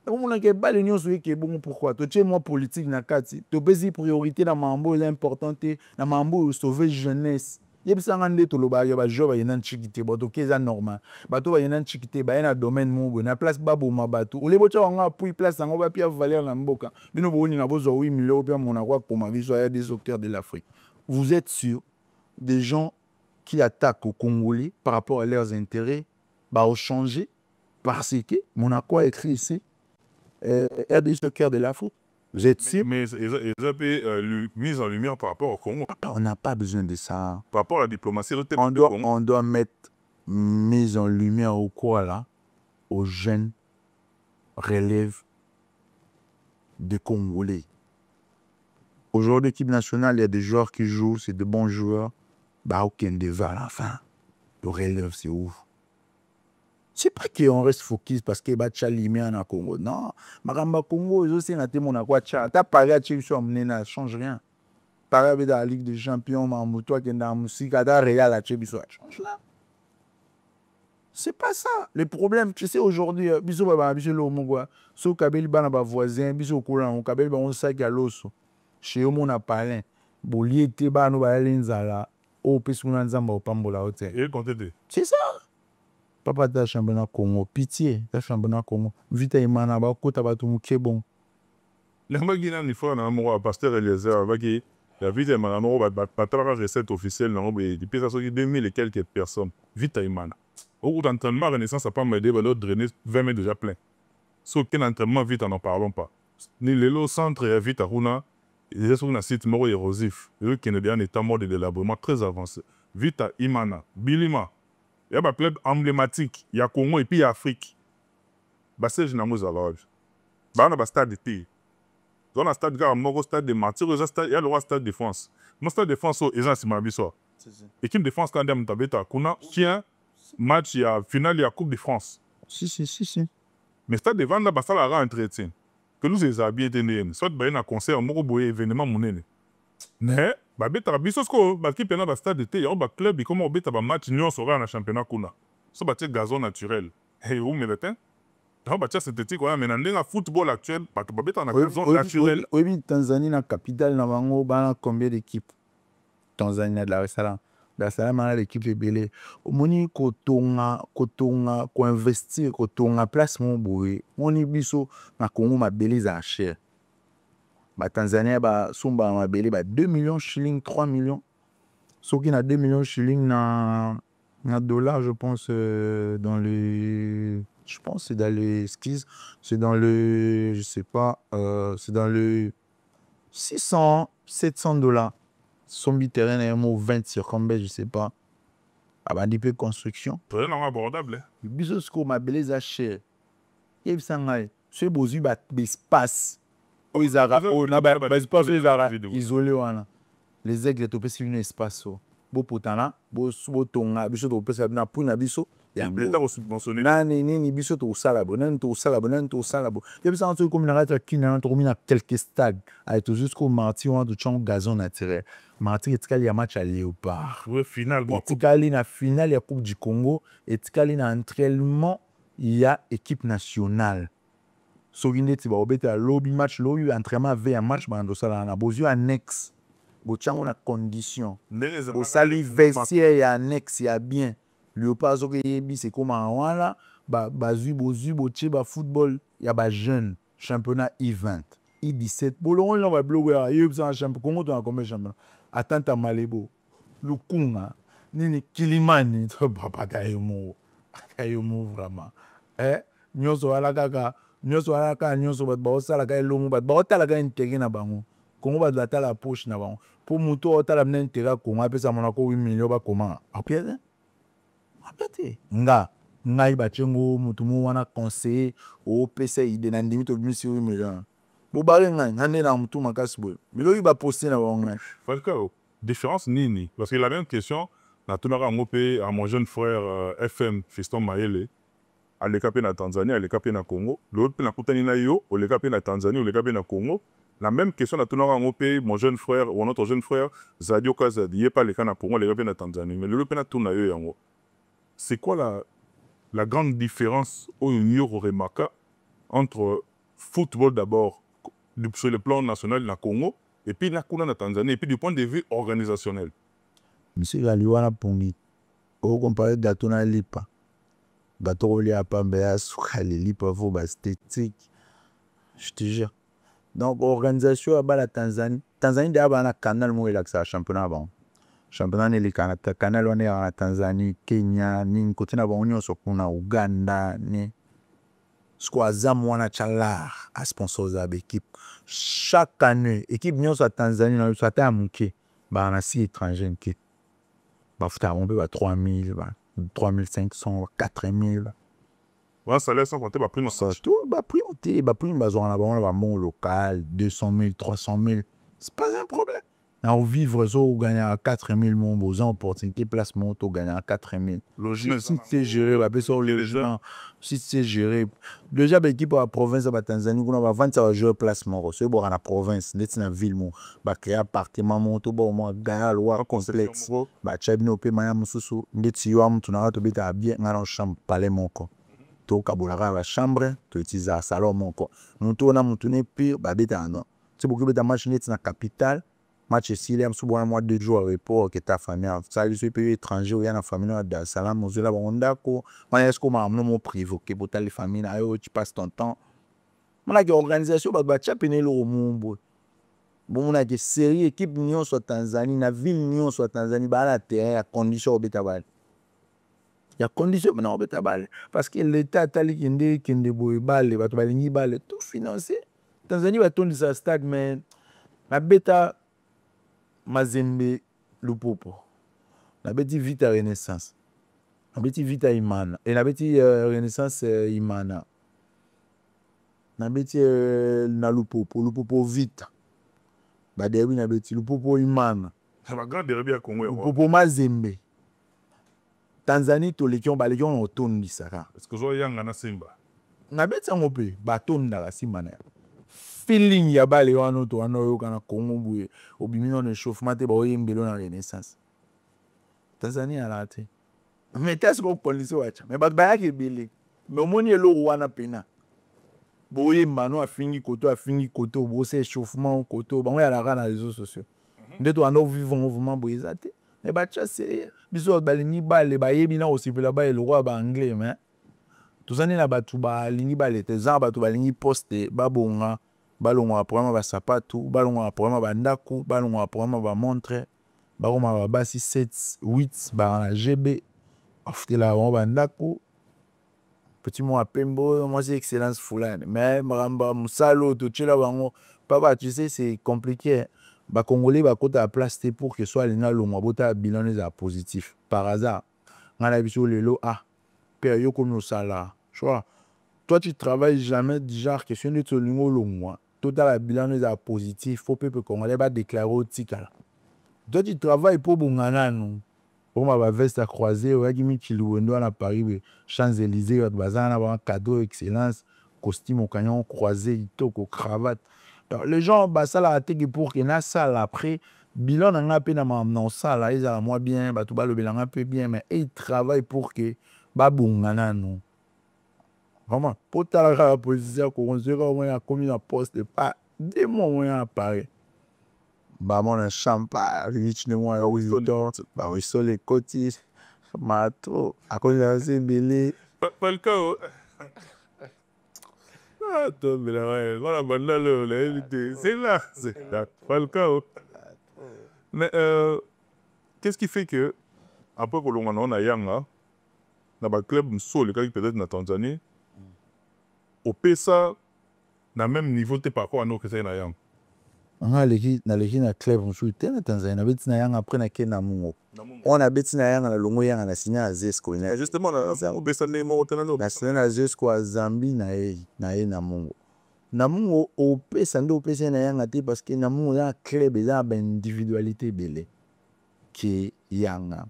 mona ke ba l'union so ke bon pourquoi to tient moi politique na kati to bezi priorité na mambo est importante na mambo sauver jeunesse yebisanga nde toloba yo ba jo ba yena nchikite boto keza normal bato ba yena nchikite ba yena domaine mongo na place babo mabato ole bocha wanga puis place ngo ba pia valer na mboka bino boni na bozo 8 millions pia mona kwa koma biso ya des acteurs de l'Afrique. Vous êtes sûr des gens qui attaquent aux Congolais par rapport à leurs intérêts ba changer parce que Monaco a écrit ici RDC au cœur de l'Afrique. Vous êtes sûr? Mais ils ont mis en lumière par rapport au Congo. On n'a pas besoin de ça. Par rapport à la diplomatie, on doit mettre mise en lumière au quoi là, aux jeunes relèves de Congolais. Aujourd'hui, l'équipe nationale, il y a des joueurs qui jouent, c'est de bons joueurs. Bah, aucun débat à la fin. Le relève, c'est ouf. C'est pas qu'on reste focus parce que Bacha Limé en Congo. Non, Maramba Congo, je sais que mon aquacha. T'as parlé à Tchèque sur ça change rien. Parlé dans la Ligue des Champions, Mamoutoua qui est dans la musique, t'as réel à Tchèque, ça change là. C'est pas ça. Le problème, tu sais, aujourd'hui, biso baba biso lo mongwa, so kabeli bana ba voisin, biso courant, on kabeli ba on sac à l'osso. Chez eux mon appareil, boli te ba no ba lenzala, o pesuna nzamba opambola hotel. Et quand t'étais. C'est ça. Papa ta championnat Congo, pitié, ta championnat Congo. Vita imana ba kota ba tumu bon. Les gens qui n'ont pas un pasteur Eliezer, il y a vite un recette officielle, depuis ça, 2000 et quelques personnes. Vite, il au bout d'entraînement, Renaissance n'a pas m'aider, l'autre drainer 20 mètres déjà plein. Sauf qu'un entraînement, vite, n'en parlons pas. Ni le centre, vite, à Runa, il y a un site moro érosif, qui est en état mode de l'élaboration très avancé. Vite, à Imana, Bilima, il y a un club emblématique, il y a Congo et puis il y a Afrique. C'est je n'ai pas il y a un stade de tir. Dans le stade de stade de Martyr, il y a le stade de France. Le stade de France, il y a un équipe de France, quand il y a un match, il y a un final, il y a la Coupe de France. Si. Mais le stade de Vanda, il y a un entretien. Que nous, les habillés de soit il y a un concert, il y a un événement. Mais, l'équipe est dans le stade de thé, il y a un club, il y a un match, il y a un championnat. C'est un gazon naturel. Et où me le synthétique, mais dans le football actuel, pas de gazon naturel. Oui, Tanzanie, la capitale, il y a combien d'équipes? Tanzanie, Dar es Salaam. Dar es Salaam, l'équipe est belle. Au moment où on investit, quand on a place, on est biso, na Congo, ma belle à cher. Tanzanie, Sumba, ma belle, 2 millions de shillings, 3 millions. Sauf qu'il y a 2 millions de shillings dans dollars, je pense, dans les. Je pense que c'est dans les skis, c'est dans le, je sais pas, c'est dans le 600, 700 dollars. Son terrain est 20 sur combien, je sais pas. Un peu construction. Très abordable. Le business qu'on m'a belé à cher. Il y a ce beau espace. Ils ont isolé. Les aigles, tu peux un espace. Beau potana, beau tonga, biso to pesa na puna biso. Ya blenda au subventionné. Nani biso to salabo, nan to salabo. Il y a besoin de comme la kina to mina quelques stades. Avec tout jusqu'au marti on a du champ gazon naturel. Marti etikali ya match à Léopard. Ouais, final bon. Etikali na finale ya Coupe du Congo, etikali na entraînement il y a équipe nationale. Sogine ti ba obeta lobby match lobby entraînement avec un match ba ndo sala na bozu annexe. On a condition. Au salut vestiaire, il y a annexe, il y a bien. Léopard, c'est comme un là, bazu, boche, football, il y a des jeunes, championnat I20, I17. Pour le moment, on va bloguer, il y a un championnat. Comment tu as combien de championnats? Attends, à Malébo, le Kunga, Nini Kilimani, papa, Kayomo, vraiment. Nyoso à la gaga, nyoso à la gaga, nyoso à la gaga, l'homme, à la gaga, intérêt na bango. Congo va de la poche na bango. Pour muto ota la mnen intérêt Congo apesa ça monako 8 millions ba comment apete nga iba chengo mutu mu wana conseiller o pesa ide na ndimi to bimisi 8 millions bo bare nga ngane na mutu makasi boy milo iba poster na bango Falcao différence nini parce que la même question na tunaka ngopé à mon jeune frère FM Fiston Maele à l'écapé na Tanzanie à l'écapé na Congo l'autre na kutani na yo au l'écapé na Tanzanie au l'écapé na Congo. La même question, mon jeune frère ou notre jeune frère, Zadio Kazadi, il n'est pas le cas pour moi, les Européens de Tanzanie, mais le Européen de Tanzanie, c'est quoi la grande différence au remarquable entre football d'abord, sur le plan national, na Congo, et puis la Tanzanie, et puis du point de vue organisationnel? Monsieur Galiwana Pongi, au comparé de Gatona Lipa, Batoli à Pambea, Soukali Lipa, Voba, esthétique, je te jure. Donc, organisation à la Tanzanie. Tanzanie, d'abord, on a un canal où il y a un championnat. Championnat, il y a un canal où il y a Tanzanie, Kenya, ni côté na Union Sokuna, Ouganda, ni. Squazam, on a Tchalar, à sponsoriser l'équipe. Chaque année, l'équipe Union soit Tanzanie, on a un mouké. On a 6 étrangers qui. On a 3 000, 3 500, 4 000. Ouais, ça laisse compter, prix tout, prix, on a bon local, 200 000, 300 000. C'est pas un problème. En vivre, ça, on gagne à 4 000 mon beaux opportunité, placement, on gagne à 4 000. Logique. Si c'est géré, on va ça au logement. Si c'est géré. Déjà, l'équipe à la province, à la Tanzanie, on va vendre ça jouer placement. C'est bon, à la province, dans la ville, on va créer un appartement, on va gagner la loi complexe. Bah, tu as bien opé, Maya Moussou, tu as bien dans chambre, palais, mon corps. Tu as la chambre, tu utilises la salon, mon corps. Nous, on a pire, bah, bétano. Tu peux que match net dans la capitale. Match ici, il y a un mois de jours à repos que ta famille. Ça, je suis pays étranger, il y a une famille à Dar es Salaam, on là, on d'accord. Moi, est-ce qu'on m'a amené mon privé pour les familles, tu passes ton temps. On a une organisation, tu as péné le monde. Bon, on a des séries, équipe Nyon soit Tanzanie, la ville Nyon soit Tanzanie, bah la terre, il y a condition au bétabal. Il y a condition maintenant au bétabal. Parce que l'État a tali qui est boy balle, tout financé. Tanzanie va tourner sa stade, mais la bêta. Mazembe Lupopo. La bêtise Vita Renaissance. La bêtise Vita Imana. Et la bêtise Renaissance Imana. La bêtise na Lupopo. Lupopo Vita. Bah derby na bêtise Lupopo Imana. Ça va grand derby à Congo. Lupopo Mazembe. Tanzanie to lekion ba lekion oton bisaka. Est-ce que zo yanga na Simba? Na bêtise ngope ba ton na Simba. Feeling ya bale wana to wana yo kana Congo buye obimino ne chauffement te ba oyembelo na Renaissance. Tanzania a raté. Mais t'as ce qu'on police watch. Mais ba ba ke bele. Mais omoni elo wana pena. Boye mano a fingi koto bo se chauffement koto ba on ya la na réseaux sociaux. Ndeto wana vivre mouvement boye zate. Mais ba tcha c'est biso ba lingi bale ba yebi na aussi pela ba le roi ba anglais mais. Tuzani na batu ba lingi bale te za batu ba lingi poste ba bonga. Balongo apprendre ba sapato, balongo apprendre ba ndaku, balongo apprendre ba montre, balongo ba basi 7 8 ba na GB. Ofte la ba ndaku. Petit mot à Pembo, moi c'est excellence fulane. Mais maramba musalo to chela bango. Papa, tu sais c'est compliqué. Ba congolais ba kota à place pour que soit lina longo bota bilan les positif. Par hasard, ngana biso lelo père yo comme no sala. Tu vois. Toi tu travailles jamais déjà question de to lingo longo. Total bilan est positif, faut peu congolais va déclarer au tika. Toi tu travailles pour bungana nous. Pour ma veste à croiser, ouais qui mi chiluendo à Paris, Champs-Élysées, ouais bazar avoir un cadeau excellence, costume au canyon croisé, toko cravate. Alors, les gens bah ça la raté pour que na ça après bilan n'a pas na non ça là ils a moi bien, bah tout ba le bilan un peu bien mais ils travaillent pour que ba bungana nous. Vraiment, pour la position qu'on se rend comme une poste, pas des moments apparaît. Bah, mon champagne, riche de moi, oui, bah, oui, sur les côtes, mato, à cause de la zébélé. Pas le cas. Ah, toi, mais là, voilà, maintenant, c'est là, c'est là, pas le cas. Mais, qu'est-ce qui fait que, après que l'on a Yanga, dans le club, le cas peut-être dans Tanzanie, au PESA, na même niveau te par rapport à nous que c'est na yang. On a les na club on joue tena Tanzanie na beti na yang après na kena mungo. On a beti na yang na longo yang na signé à Zesco. Justement na au besa ne mo tena no. Na signé na Zesco à Zambie na mungo. Na mungo au pesa ndo pesa na yang ate parce que na mungo na club eza ba individualité belé qui yanga.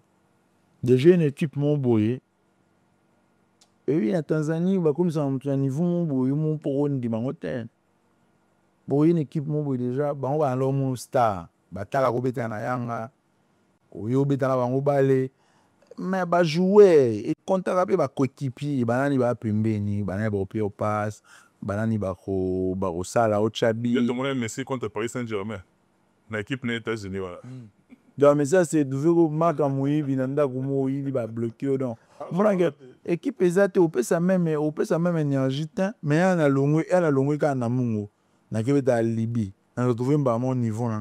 Déjà une équipe mon boye. Et oui, en Tanzanie, bah, comme ça, à niveau, mon pour une dimanche. Bon, une équipe, mon déjà, bah, on va aller mon star. Bah, t'as la robe na yanga. Oyo beta na bango balé. Mais bah, jouer. Et quand t'as rappelé, bah, coéquipier, bah, nani ba pembeni, bah, nani ba opé au passe, bah, nani ba ko sala, au chabi. Il y a tout le monde Messi contre Paris Saint-Germain. L'équipe n'est pas États-Unis, voilà. Donc, mais ça, c'est de marque à Moui, Vinanda, Goumo, il va bloquer. Donc, équipe exacte, on peut ça même énergie, mais elle a longué quand on a mungo. Na kebe ta Libye. On retrouve un bon niveau là.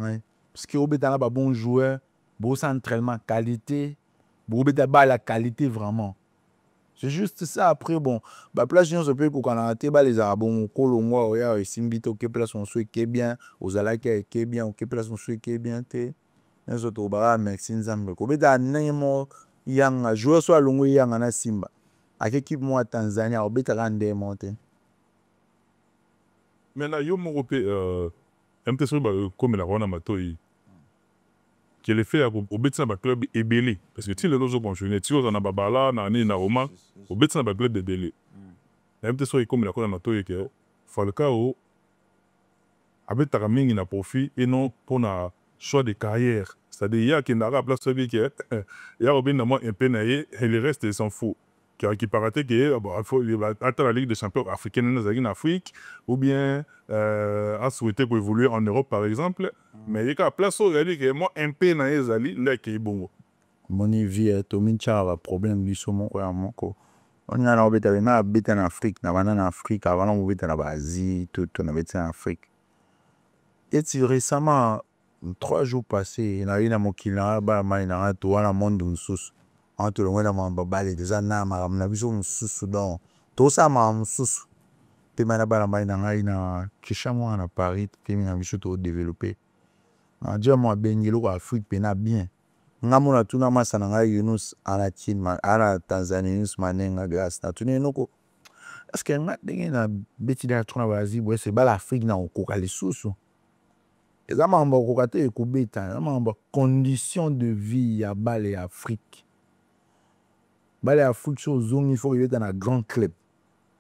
Parce que on peut avoir bon joueur, bon entraînement qualité, bon peut avoir la qualité vraiment. C'est juste ça après bon. Bah place on se peut qu'on a raté bah les arabons kolongo ya simbito que place on souhaite qui est bien, aux alaka qui est bien, que place on souhaite qui est bien té. Les autres bara merci nzambe. Ko beta nemo yang joueur soit longo yang na Simba. À l'équipe moi Tanzania au beta rande monter. Maintenant yo mon repé un peu sur comme la rona matoi. que le fait au bet na ba club ebele parce que ti le lozo continuer ti oza na babala na ni na Roma au bet na ba club ebele na mte so ikomi na kona na to yeke Falcao abetaka mingi na profit et non pour na choix de carrière c'est-à-dire il y a qui n'a pas place celui qui il y a Robin moi un peu naïe et le reste ils s'en fout qui paraît que bon il faut attendre la Ligue des Champions africaine en Afrique ou bien a souhaité pour évoluer en Europe par exemple mais il y a place où il dit que moi un peu naïe zali là qui est bon mon vie Tommy Chava problème du saumon vraiment quoi on a obété na habité en Afrique na bana en Afrique avant on obété en Asie tout on habité en Afrique et récemment 3 jours passés na ina mokila ba mai na to wana monde nsusu entre le ngwela mamba bale déjà na na biso nsusu donc to ça ma nsusu pe mana bala mai na ngai na kishamwa na Paris pe na biso to développer a dia mo bengelo ko Afrique pe na bien ngamona tuna masa na ngai Yunus ala Chine ala Tanzania Yunus manenga grâce na tuni noko est-ce que nga dingi na beti da tuna bazi bo c'est bala Afrique na okoka lisusu eza mamba okoka te ekubeta eza mamba condition de vie ya bale Afrique bale Afrique so zone il faut que dans un grand club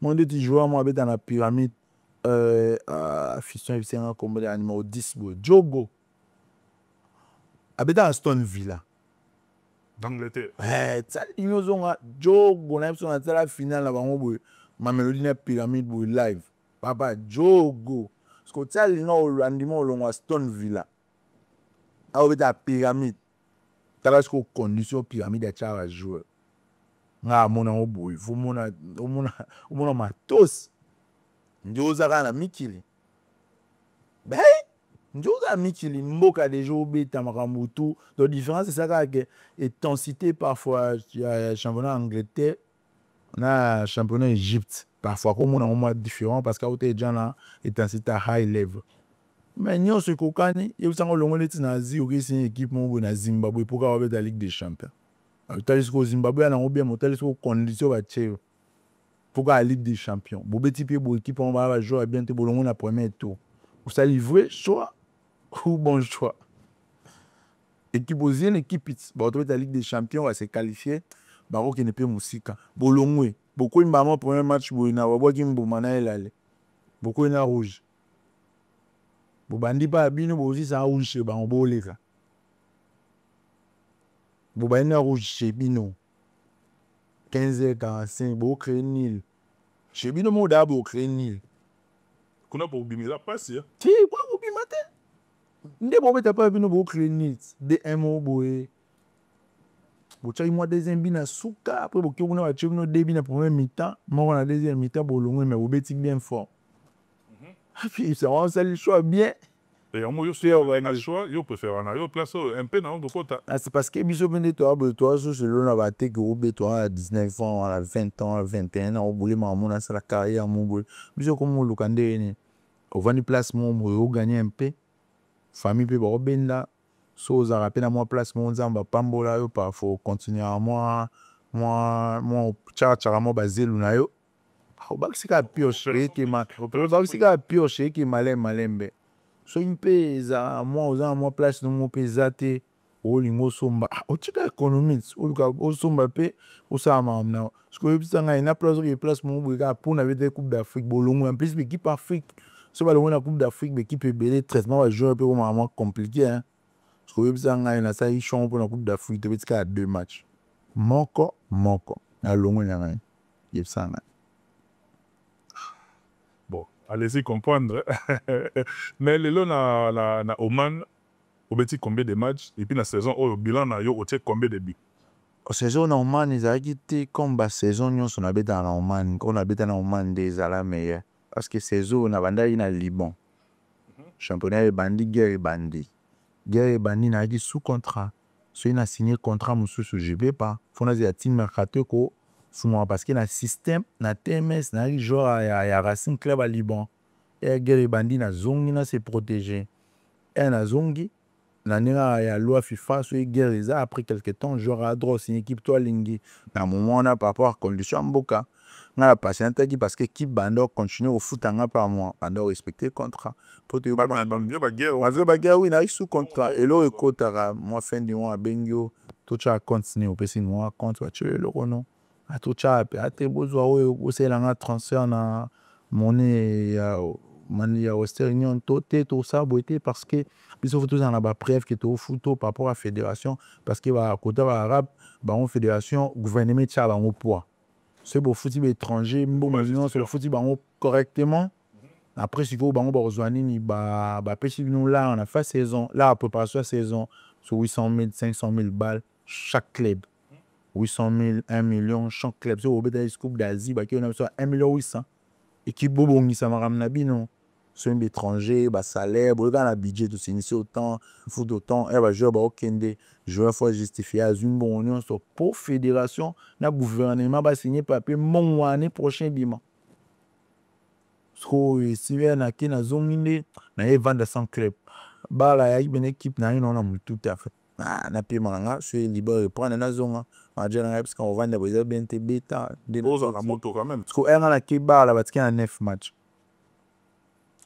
mon deux joueurs moi dans la pyramide fiston c'est un combat numéro 10 Jogo abeta Aston Villa d'Angleterre ça ils ont Jogo na so na la finale la bango boy Mamelodi na pyramide boy live papa Jogo parce que ça il no rendement long Aston Villa a obeta pyramide tala ce condition pyramide ya cha joueur nga mona oboy vous mona matos ndoza kana mikili ben ndoza mikili mboka déjà obeta makambo tout donc différence c'est ça que intensité parfois championnat Angleterre na championnat Égypte parfois comme on a différent parce que côté déjà là intensité high level mais nyo se kokani et vous savez longo leti na zi okisi équipe mo na Zimbabwe pour ka obeta Ligue des Champions talisiko Zimbabwe na obia motalisiko condition ba tcheo pour la Ligue des Champions bobeti pe bo équipe on va jouer bien te bolongo na premier tour ou ça livrer choix ou bon choix équipe ozienne équipe ba to la Ligue des Champions va se qualifier ba ko ne pe musika bolongwe beaucoup mbama premier match bo na ba ki mbuma na elale beaucoup na rouge bobandi ba bino bozi sa rouge ba oboleka Bobaina rouge chez Bino 15h45 beau créer nil chez Bino mo d'abo créer nil kuna pour bimila passe ya ti kwa bimate nde bo beta pa Bino beau créer nil de un mo boé bo tchai moi deuxième bina souka après bo kyo na tchai no début na premier mi-temps mo na deuxième mi-temps bo longo mais bo beti bien fort puis ça on ça le choix bien. Et moi, je suis un choix, je préfère un place un peu dans le côté. C'est parce que Biso Bende, toi, selon la bataille que vous toi à 19 ans, à 20 ans, à 21 ans, vous voulez m'amener sur la carrière, mon boulot. Biso, comme vous le au vent du place, vous gagnez un peu. Famille peut vous bien là. So, vous avez rappelé à moi place, mon zamba, pambola, il faut continuer à moi, tchara, moi, basé, l'unayo. Au bac, c'est qu'à piocher, qui m'a, c'est qu'à piocher, qui m'a l'air, so impeza moi place no mo pesate olingo somba otika economics oluka osomba pe osama na parce que bisanga ina place mo bweka pour na vete coupe d'Afrique bolongo en plus l'équipe Afrique so ba longo na coupe d'Afrique l'équipe belé traitement va jouer un peu vraiment compliqué hein parce que bisanga ina ça ichon pour la coupe d'Afrique te betika 2 matchs moko na longo na yebsanga. Allez-y comprendre. Mais le long na Oman, au petit combien de matchs et puis la saison au bilan na yo au combien de buts. Saison na Oman ils a quitté comme ba saison nyon son habite na Oman, on habite na Oman des ala meilleur parce que saison na banda ina Liban. Championnat bandi guerre bandi na dit sous contrat. So il a signé contrat monsieur je vais pas. Faut na ya team mercato ko souvent parce que na système na TMS na joueur ya Racing Club à Liban et guerre bandi na zongi na se protéger et na zongi na nera ya loi FIFA so guerre ça après quelque temps joueur à droit c'est une équipe toi lingi na moment on a par rapport à condition mboka nga la patient taki parce que équipe bando continue au foot nga par moi bando respecter contrat pour te Ba bagarre oui na sous contrat et le kotara moi fin du mois bengio tout ça continue au pesi moi contre tu le non a tout ça a te besoin au c'est la transfert na monnaie mani ya Western Union tout ça beauté parce que puis faut tout en là preuve que tout foot par rapport à fédération parce que va côté arabe ba on fédération gouvernement tcha ba poids c'est pour foot étranger bon sur le foot ba correctement après si vous ba rejoindre ni ba pêche nous là on a fait saison là à préparation saison sur 800 000 500 000 balles chaque club 800 000 1 million chaque club c'est au bétail coupe d'Asie ba qui on a soit 1 million 800 équipe bobongi ça m'a ramené bino c'est un étranger ba salaire bo dans la budget tout c'est autant foot autant et ba joueur ba okende joueur faut justifier à une bonne union sur pour fédération na gouvernement ba signer papier mon année prochain bima so si bien na ki na zonginde na e vendre sans club ba la ya une équipe na une on a tout à fait na pi manga c'est libre prendre na zonga en général parce qu'on vend des bien te bêta des la moto quand même parce que un la ki ba la parce qu'il y a 9 matchs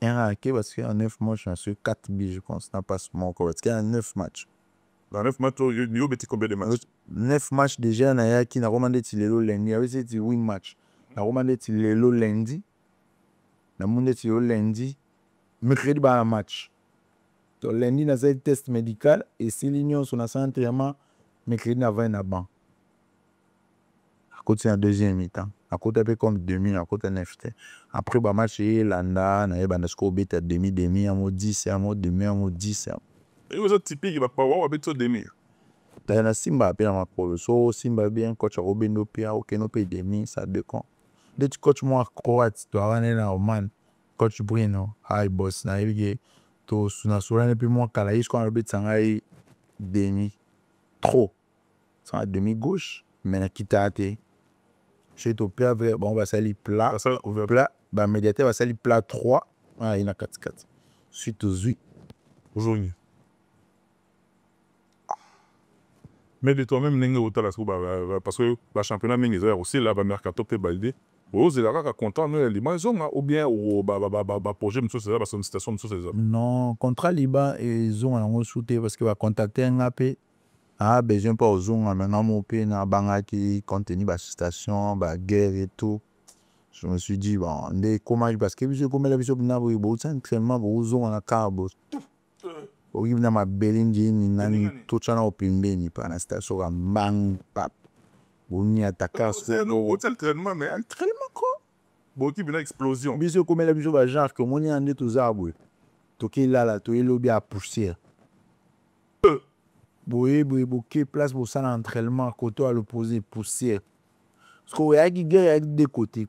un qui parce qu'il y a 9 matchs sur 4 billes je pense n'a pas mon corps parce qu'il y a 9 matchs dans 9 matchs il y a combien de matchs 9 matchs déjà na ya ki na recommandé tilelo lundi avec c'est win match na recommandé tilelo lundi na monde tilelo lundi mercredi ba match donc lundi na un test médical et si l'union sur un entraînement mercredi na 20 na banc à côté en deuxième mi-temps à côté peu comme demi à côté 9 après ba match et landa na ba score bet à demi à mot 10 à mot demi à mot 10 et vous êtes typique il va pas avoir bet demi na simba pe na makolo so simba bien coach Robendo pia OK no pe demi ça dépend de coach moi Croate to avane na Oman coach Bruno high boss na yige to suna sura pe moi kala is ko bet sangai demi trop ça demi gauche mais na kitate chez to pia bon va sali plat plat ba médiateur va sali plat 3 ah il a 4-4 suite aux 8 aujourd'hui. Mais de toi-même, parce que le championnat aussi, là, le mercato peut valider. Vous êtes content, ou bien au projet, parce que c'est une station, non, contrat Liban, ils ont un soutien parce que va contacter un AP. Ah, besoin pas aux zones, maintenant, mon pays, na banga qui contenu la station, la guerre et tout. Je me suis dit, bon, comment, parce que je comme la vision de Nabo, c'est entraînement, aux zones, on a carbo. Oui, na mabelingi ni nani tochana opimbeni pa na station ga bang pap. Boni attaquant c'est entraînement mais entraînement quoi. Bon qui une explosion. Biso comme la biso ba genre que moni ande to zabwe. To ki la to elobi a pousser. Boye boke place pour ça l'entraînement côté à l'opposé pousser. Parce que y a qui guerre des côté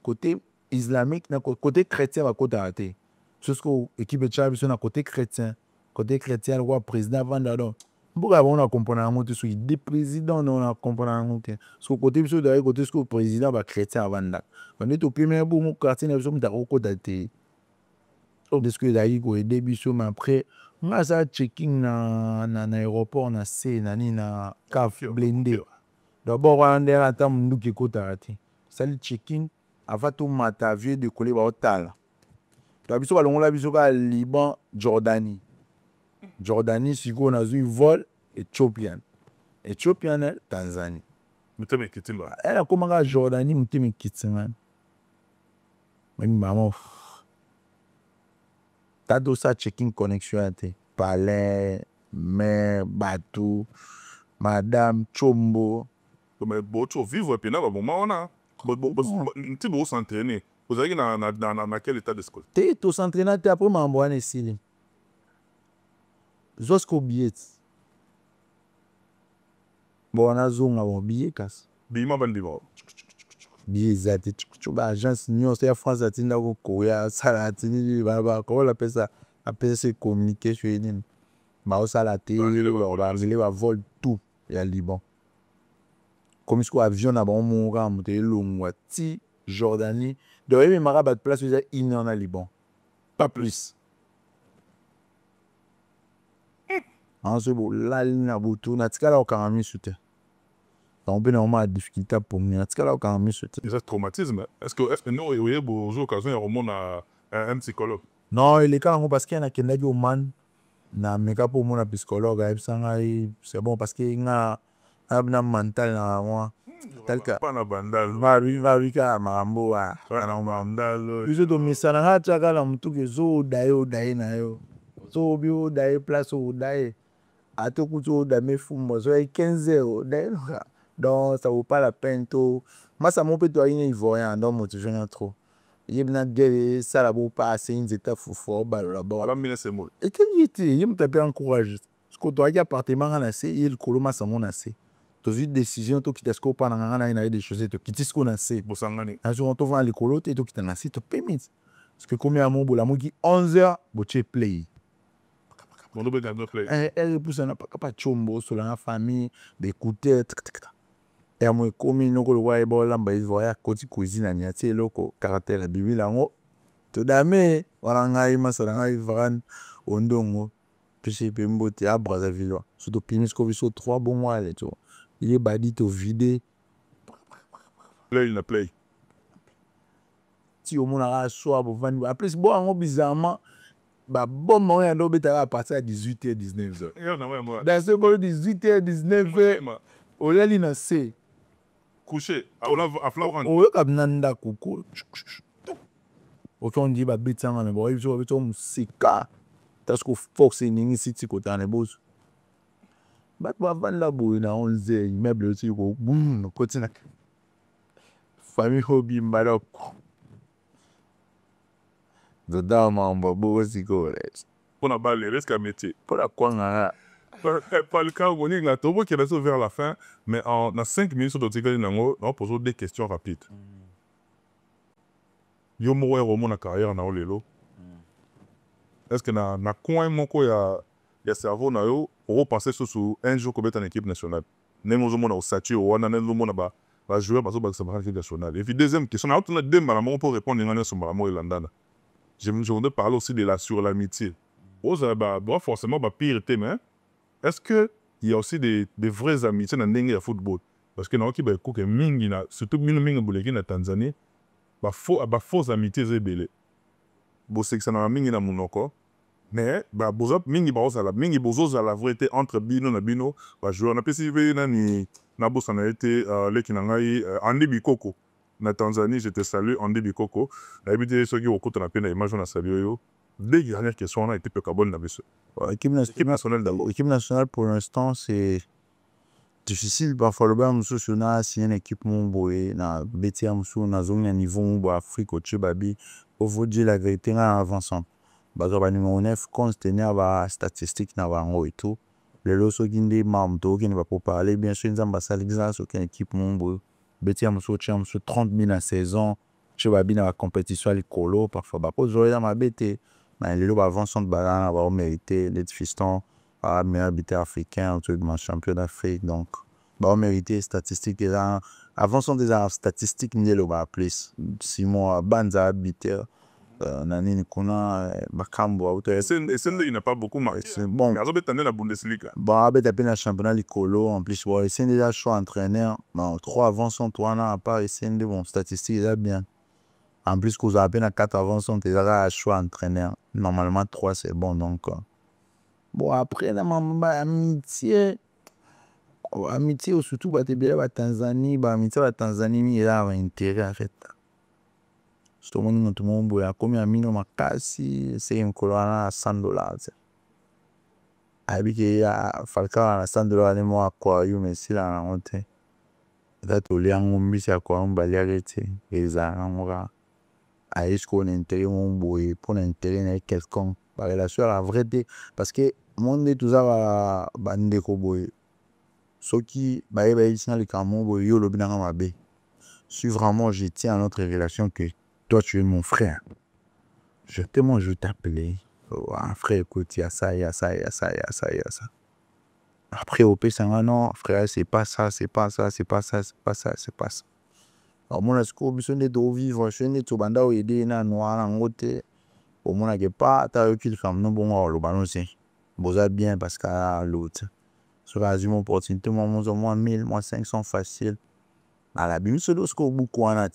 islamique na côté chrétien va côté athée. C'est ce que équipe de Charles na côté chrétien. Côté chrétien le roi président Vandadon pourquoi on a comprendre un mot sur des présidents on a comprendre un mot sur côté sur d'ailleurs côté ce que président va chrétien Vanda on est au premier bout mon quartier n'a besoin d'ako daté au ce que d'ailleurs au début sur mais après moi ça checking na aéroport na C na caf blindé d'abord on est à temps nous qui côté ça le checking avant tout matin vieux de coller ba hôtel tu as vu sur la biso ka Liban Jordanie, si on a eu vol éthiopien, Tanzanie. Elle a commencé à Jordanie, mais tu maman. T'as tout ça checking connexion, palais, mer, bateau, madame, chombo. Mais bon, tu vivre et puis là, on a. Tu dois s'entraîner. Vous avez dans quel état d'esprit? Tu dois s'entraîner, tu après m'envoyer ici. Jusqu'au billet. Bon, on a zoom à mon billet, casse. Billet, billet, zati. Tu vas agence, nous, c'est la France, à Tina, au Korea, ça, la Tini, comment on appelle ça? Appelle ça communiquer sur une. Mais ça, la télé, on va vol tout. Il y a Liban. Comme si l'avion a bon mon ram, monté long, ti, Jordanie. De même, il m'a rabat place, il y en a Liban. Pas plus. En ce moment, là, il y a beaucoup de choses. Là, on a mis sur terre. on peut normalement difficulté pour venir. C'est là quand même Et ça, traumatisme. Est-ce que nous, il y a des occasions, il remonte à un psychologue? non, il est quand même parce qu'il y en a qui n'ont pas na meka pour mon psychologue, c'est bon parce qu'il y a un mental na moi. Tel que Pas na bandal. va lui ka mambo a Na bandal. biso to misana ha chaka la mtu ke zo dai na yo so bi o dai place o dai ato kuto da me fumo so 15 o dai donc ça vaut pas la peine to moi ça mon peut toi une ivoirien donc moi je viens trop il y a des ça la beau pas assez une état fou ba là-bas Voilà, mine c'est moi. et que il était il me tapé encouragé parce que toi il y a appartement à assez il koloma ça mon assez tu as une décision to kitesco pas na des choses to kitisco na assez Bosangani. un jour on te voit les colotes et to kitana assez to permis parce que combien à mon bout la mon qui 11h boche play Bon, nous besoin play. elle pousse na pas chombo sur la famille d'écouter et moi comme nous ko wa ba lamba il voya côté cuisine na niati loko caractère la bibi la ngo to dame wala ngai masala ngai vran ondongo puis pe mbote à Brazzaville surtout pinis ko biso 3 bons mois les tu il est badi to vider Play, il na play. si au monde a soir pour vendre en plus bon en bizarrement bah bon moment on doit à partir à 18h 19h Et on a moi. dans ce moment 18h 19h au lali na c'est Couché. On a à Florent. o ka nanda kuku on dit bah bitanga mais bon il faut beton sika parce que force ni city côté en boss bah va la boue na 11h immeuble aussi ko boum côté na famille hobby malok de dama mbo aussi ko On a balle, risque à métier. pour la kwanga Pas le cas où on est là, tout qui reste vers la fin, mais en 5 minutes de tigre nango, on pose des questions rapides. Yo mo wa romo na carrière na olelo. Est-ce que na coin moko ya cerveau na yo pour penser sur un jour ko en équipe nationale. Nemo zo mona au statut o wana nemo mona ba jouer bazo ba sa équipe nationale. Et puis deuxième question, na autre na deux malamon pour répondre ngana sur malamon ilandana. Je voudrais parler aussi de sur l'amitié. Bon, forcément, pire thème, est-ce qu'il y a aussi des vraies amitiés dans le football? Parce que dans le mingi, surtout mingi na Tanzanie, fausses amitiés c'est belé. Bon, c'est que ça n'a mingi na monoko. Mais mingi bozo la vérité entre bino na bino, joueur na pesi ni na bossa na été leki na ngai Andy Bikoko. Na Tanzanie, je te salue, Andy Bikoko. Na habité ceux qui ont côté na peine image na salut yo. Dès que dernière question on a été peu carbone na beso. Équipe nationale d'abord. Équipe nationale pour l'instant c'est difficile parfois le bas monsieur sur na si une équipe mon boy na betia monsieur na zone niveau mon Afrique au Tchibabi pour vous dire la vérité en avançant. Bazo ba numéro 9 contenir ba statistique na ba ngo et tout. Les loso ginde mamto qui ne va pas parler bien sûr nzamba saliza sur une équipe mon boy betia monsieur cham sur 30 000 la saison. Tchibabi na la compétition les colo parfois ba pose dans ma bête mais les lots avançant de balan avoir mérité les fistons à meilleur arbitre africain autour de champion d'Afrique donc bah mérité statistiques là avançant des statistiques ni le ba plus Simon Banza arbitre nani kuna bakambo auto et c'est il n'a pas beaucoup marqué. C'est bon. Mais azobe tande la Bundesliga. Bah avec la peine championnat licolo en plus bon c'est déjà choix entraîneur non 3 avançant 3 ans à part c'est des bons statistiques là bien. En plus, que vous avez à 4 avançants, tu as choix entraîneur. Normalement, 3, c'est bon. Donc, bon, après, amitié, surtout, tu es bien Tanzanie. Amitié, Tanzanie, il a un intérêt, en fait. Tout le monde, il a commis un minimum à Kassi, c'est une colonne à $100. Avec Falcao à $100, les mois à quoi, mais si là, on était. Là, tu as un peu de quoi, on va y arrêter. Et ça, on va. Est-ce qu'on a intérêt pour l'intérêt quelqu'un par relation à la vérité parce que monde est tout ça va bande koboy ce qui bah ici dans le Cameroun boy yo le binanga mabe si vraiment je tiens à notre relation que toi tu es mon frère je t'appeler frère écoute il y a ça après au pays non frère c'est pas ça alors mon esco besoin de vivre je ne to banda o aider na noir ngote au mon que pas ta yo qu'il comme non bon le ballon c'est boza bien parce que l'autre Sur la zone opportunité, moi, moins 1000, moins 500 facile. À la bim, c'est ce que beaucoup en a.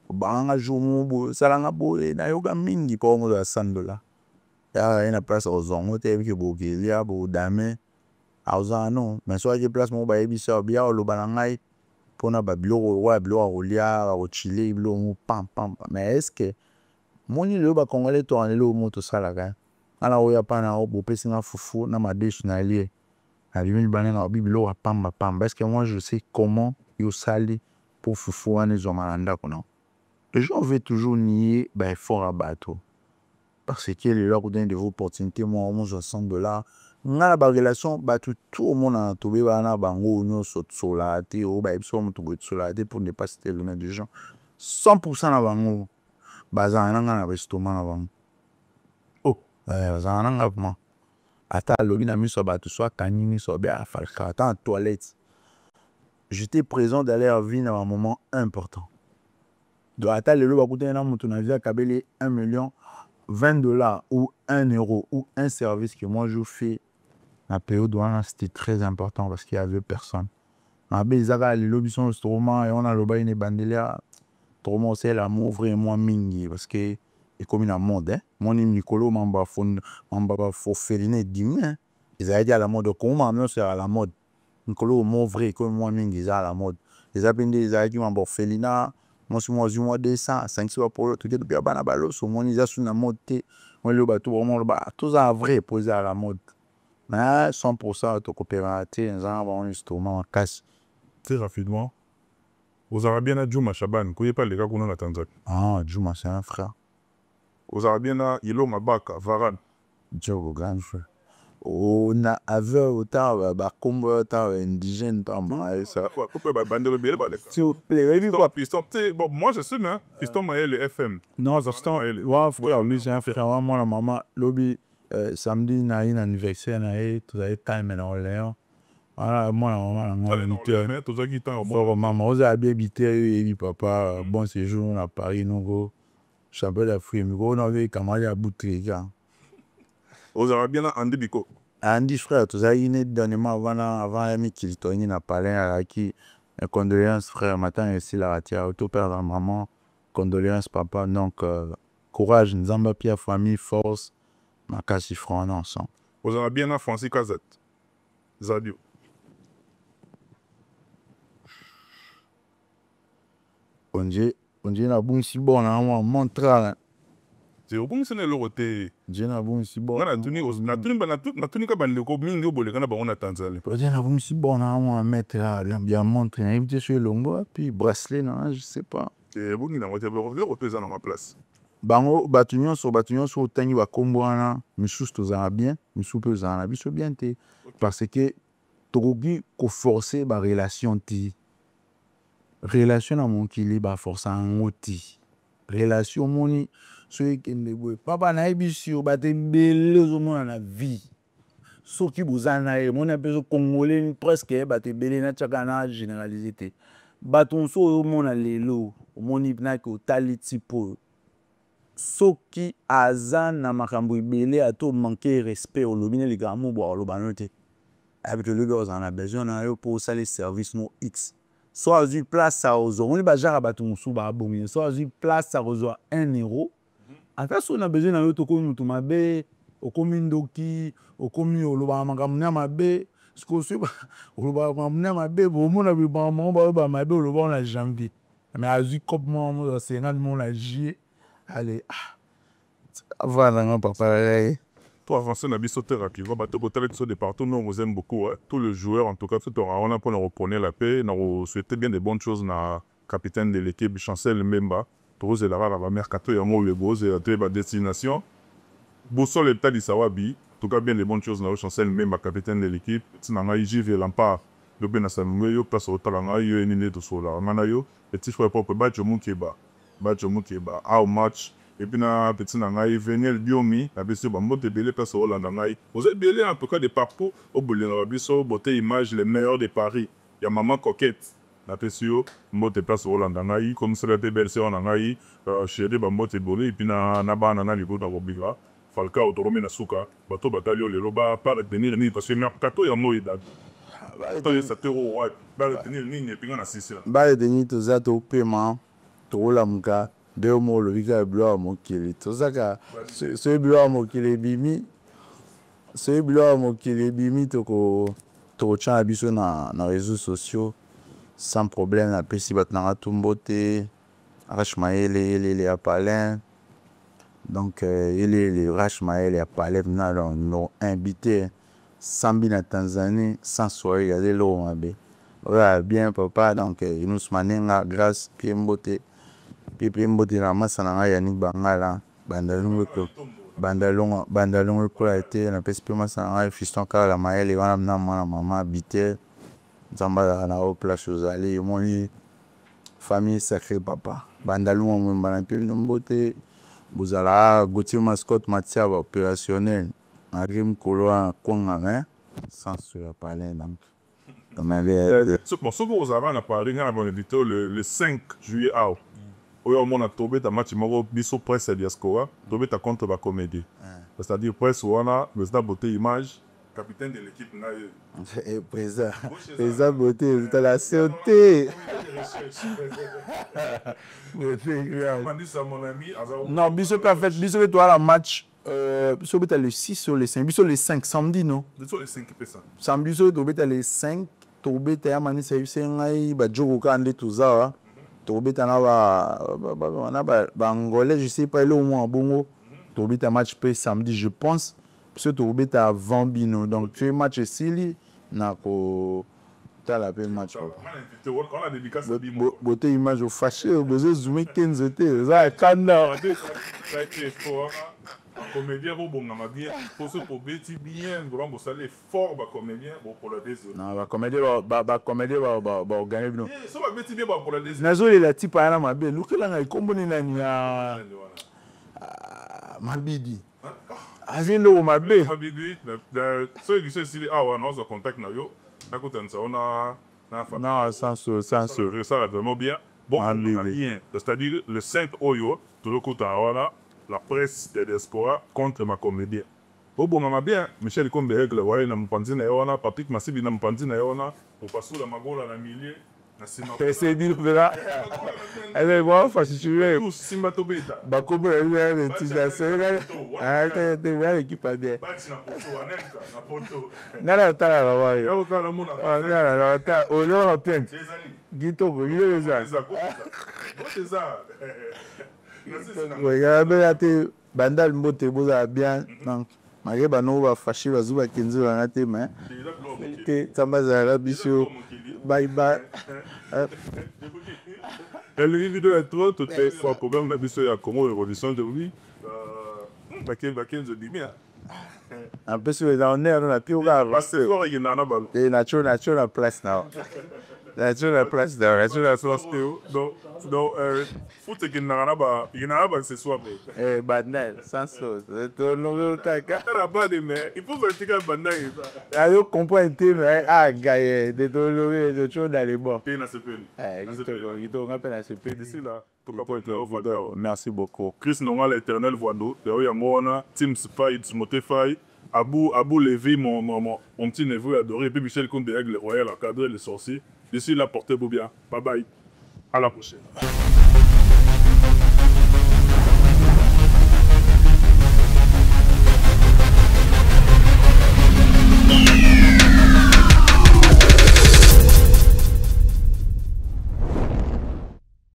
Banga jomo, salanga boy, na yoga mingi pour moi à $100. Ya, il y a place aux zongo, t'es avec Bogelia, Bodame, Auzano, mais soit j'ai place mon baby, ça bien, le balangai, pour na bablo, ouais, blo, à Rolia, au Chili, blo, pam, pam, mais est-ce que, mon île, ba congolais, toi, on est là au moto salaga. Alors, il y a pas na obo, pessinga fufu, na ma dish na lié. À lui, banana, biblo, à pam, pam, parce que moi, je sais comment yo sali pour fufu, en les omalanda, non. Les gens veulent toujours nier, ben, fort à bateau. Parce que les gens qui donnent des opportunités, moi, on $60. On a la relation, bah, tout le monde a trouvé, bah, on a bango, on a solaté, ou, bah, ils ont trouvé solaté pour ne pas citer le nom des gens. 100% na bango, bah, ça a un restaurant avant. Oh, ça a un avant. Attends, l'objet n'a mis sur bateau, soit canini, soit bien, falca, attends, toilette. J'étais présent d'aller à vie dans un moment important. Donc, attends, le lot va coûter un an, mon avis, à Kabele, 1 million. $20 ou 1 euro ou un service que moi je fais à la période où c'était très important parce qu'il n'y avait personne. Les lobbies sont instruments et on a le bain des bandeliers. Tout le monde sait l'amour vraiment mingi parce que c'est comme une mode. Hein? Mon nom Nicolo, m'a faut féline diminuer. Ils ont dit à la mode, comment maintenant c'est à la mode. Nicolo, mon vrai, comme moi mingi, c'est à la mode. Les appendés, ils ont dit, m'a félina. Moi, si moi, je suis 200, 500 pour eux, tout le monde a balo, sur mon ils sont la mode, moi, le bateau, vraiment, le bateau, tout ça vrai, posé à la mode. Mais 100% de coopérative, nous avons un instrument en casse. Très rapidement, aux Arabiens, Djouma Chaban, vous ne connaissez pas les gars qu'on a en Tanzanie. Ah, Djouma, c'est un frère. Aux Arabiens, Ilo Mabaka, Varan. Djogo, grand frère. On a avait autant comme autant indigène dans ça. S'il vous plaît, Piston, bon, moi je sais, hein. Piston Maël, le FM. Non, Piston, ouais, frère, lui, c'est un frère. Moi, la maman, lobby, samedi, il y a un anniversaire, tout ça, time en Orléans. Voilà, moi, la maman, tout ça qui t'en bon, maman, on a bien habité, et papa, bon séjour à Paris, nous, go. Champion d'Afrique, on avait camarade à bout de trigger. Aux Arabiens, Andy Biko. Andy frère, tout ça, il est dernièrement avant Ami Kilton, il a parlé à qui, condoléances frère, matin ici la ratia, auto père dans maman, condoléances papa, donc courage, Nzamba Pia, famille, force, ma casse franc ensemble. Aux Arabiens, Francis Kazat, Zadio. On dit na bon si bon, on montre là. C'est au bon, c'est le roté. J'ai na bon si bon. On a tenu ka bande ko mingi obole kana ba on a Tanzanie. On dit na bon si bon, on mettre là, bien montre, invité sur longo puis bracelet non, je sais pas. Et bon, il a moitié le représentant dans ma place. Bango batunion sur tangi wa kombo na, misusu tozana bien, misusu pe zana biso bien te parce que tokoki ko forcer ba relation ti. Relation na mon kili ba forcer en oti. Relation moni ceux qui ne boy papa na ebisi o bate belle zo mona na vie. Soki bozana e mon apeso congolais presque bate belle na tchaka na généraliser te. Baton so mona lelo, moni na ko tali tipo. Soki aza na makambo ebele ato manquer respect au lobine les gars mo bo lo banote. Avec le gars on a besoin na yo pour ça les services no X. Soit une place à ozo, on est déjà à bateau sous ba bomber. Soit une place à ozo 1 euro. En fait, on a besoin na yo to ko mutu mabe, o komi ndoki, o komi o lo ba makamna mabe. Ce que c'est o lo ba makamna mabe, bo mo na ba mo ba mabe o lo ba na janvier. Mais azu comme moi c'est un mon la juillet. Allez, voilà, papa. Pour avancer, on a biso rapidement. Bateau Botal de partout, nous on vous aime beaucoup. Hein. Tous les joueurs, en tout cas, tout on a pour nous reprendre la paix. Nous souhaitons bien des bonnes choses na capitaine de l'équipe, Chancel Mbemba. Pour eux, la mercato, il y a un beau, c'est la destination. Bossol et Tadi Sawabi. En tout cas, bien des bonnes choses na Chancel Mbemba, capitaine de l'équipe. Tinanga JV Lampa, le Ben Samuel, place au Talanga, yo Nine to Sola, Manayo, et si je fais pas Bacho Mukeba. How match? Et puis, na petit nangai, Venel Biomi, la biso, mbote belé, place au Landangai. Vous êtes belé, en tout cas, des parcours, au boulot, la biso, beauté, image, les meilleurs de Paris. Il y a maman coquette. La biso, mbote place au Landangai, comme c'est la belle sœur Nangai, chérie, mbote bolé, et puis na banana, ligo, na bobiga. Falcao torome na suka bato batalio lelo ba pas retenir ni parce que mercato ya no ida to ya satero wa ba retenir ni ni pinga na sisi la ba retenir to za to paiement to la muka de mo lo vika blo mo kili to zaka so blo mo kili bimi so blo mo kili bimi to cha biso na réseaux sociaux sans problème na pesi bat na tumbote Rachmael et Apalin. Donc, les Rachmael et Apalin nous invité Sambi na Tanzanie sans soirée, regardez l'eau, ouais, bien papa, donc ils nous manen grâce Piembote la masse na Yannick Bangala, Bandalong ko a été na pespema sana fiston ka la mael et wana na maman habité Zamba na au place aux allées mon famille sacrée papa Bandalong mon banapé nombote bozala Gauthier mascotte Matia opérationnel Arim Koloa Konga sans se parler donc comme avait bon ce que vous avez à Paris on a édité le 5 juillet out au moment a tombé ta match moko biso presse diaspora tombé ta contre ba comédie c'est-à-dire presse wana président beauté image capitaine de l'équipe na président beauté de la COT non biso ka fait biso toi la match biso beta le 6 sur les 5 biso le 5 samedi non biso le 5 pesa samedi biso to beta le 5 to beta ya mani service ngai ba jogo ka ande tuza tobeta na ba angolais je sais pas le au moins bongo tobeta match pe samedi je pense parce que tobeta avant bino donc tu match sili na ko ta la pe match on a dédicace beauté image au fâché besoin zoomer 15 t ça kanda ça été fort comédien bon na bien pour ce pour beti bien vraiment ça est fort ba comédien bon pour le désir non ba comédien ba gagner bino ça va beti bien pour le désir nazo la type ana mabe lukela ngai komboni na ni mabidi avindo mabe mabidi so il dit si ah ouais on a contact na yo na kotanza on a non sans ça va vraiment bien bon bien c'est-à-dire le 5 oyo tout le coup voilà la presse de diaspora contre ma comédien. Au bon moment bien, Michel Kombe avec le voyage na mpanzi na yona, Patrick Masibi na mpanzi na yona, au passo la magola na milieu, na sima. C'est dire là. Elle va fasciné. Tous simba tobeta. Ba ko ba ele tisa sera. Ah, te va l'équipe a bien. Na poto. Nala tala la wa. Yo kala mona. Ah, nala ta. O lo pen. Gito go, il est ça. C'est ça. Regarde, bandal mbote boza bien donc mareba no ba fashi bazuba kinzo na te mais te tambaza biso bye bye elle vidéo est trop tout est fort problème na biso ya Congo révolution de lui bakin je dis bien un peu sur les honneurs na pioga parce que il y en a ba et natural place now natural place there natural place donc faut que il y en a ba c'est soit bandal sans sauce to no taka pas de mais il faut vertical bandal ça yo comprendre mais gaye de to de cho dans les bords na se peine il rappelle à se peine d'ici là merci beaucoup Chris Nonga l'éternel voando de ya ngona Tim Spy Timothée Abou Lévy mon petit neveu adoré et puis Michel Kombe avec le royal encadré les sorciers d'ici là portez-vous bien bye bye à la prochaine.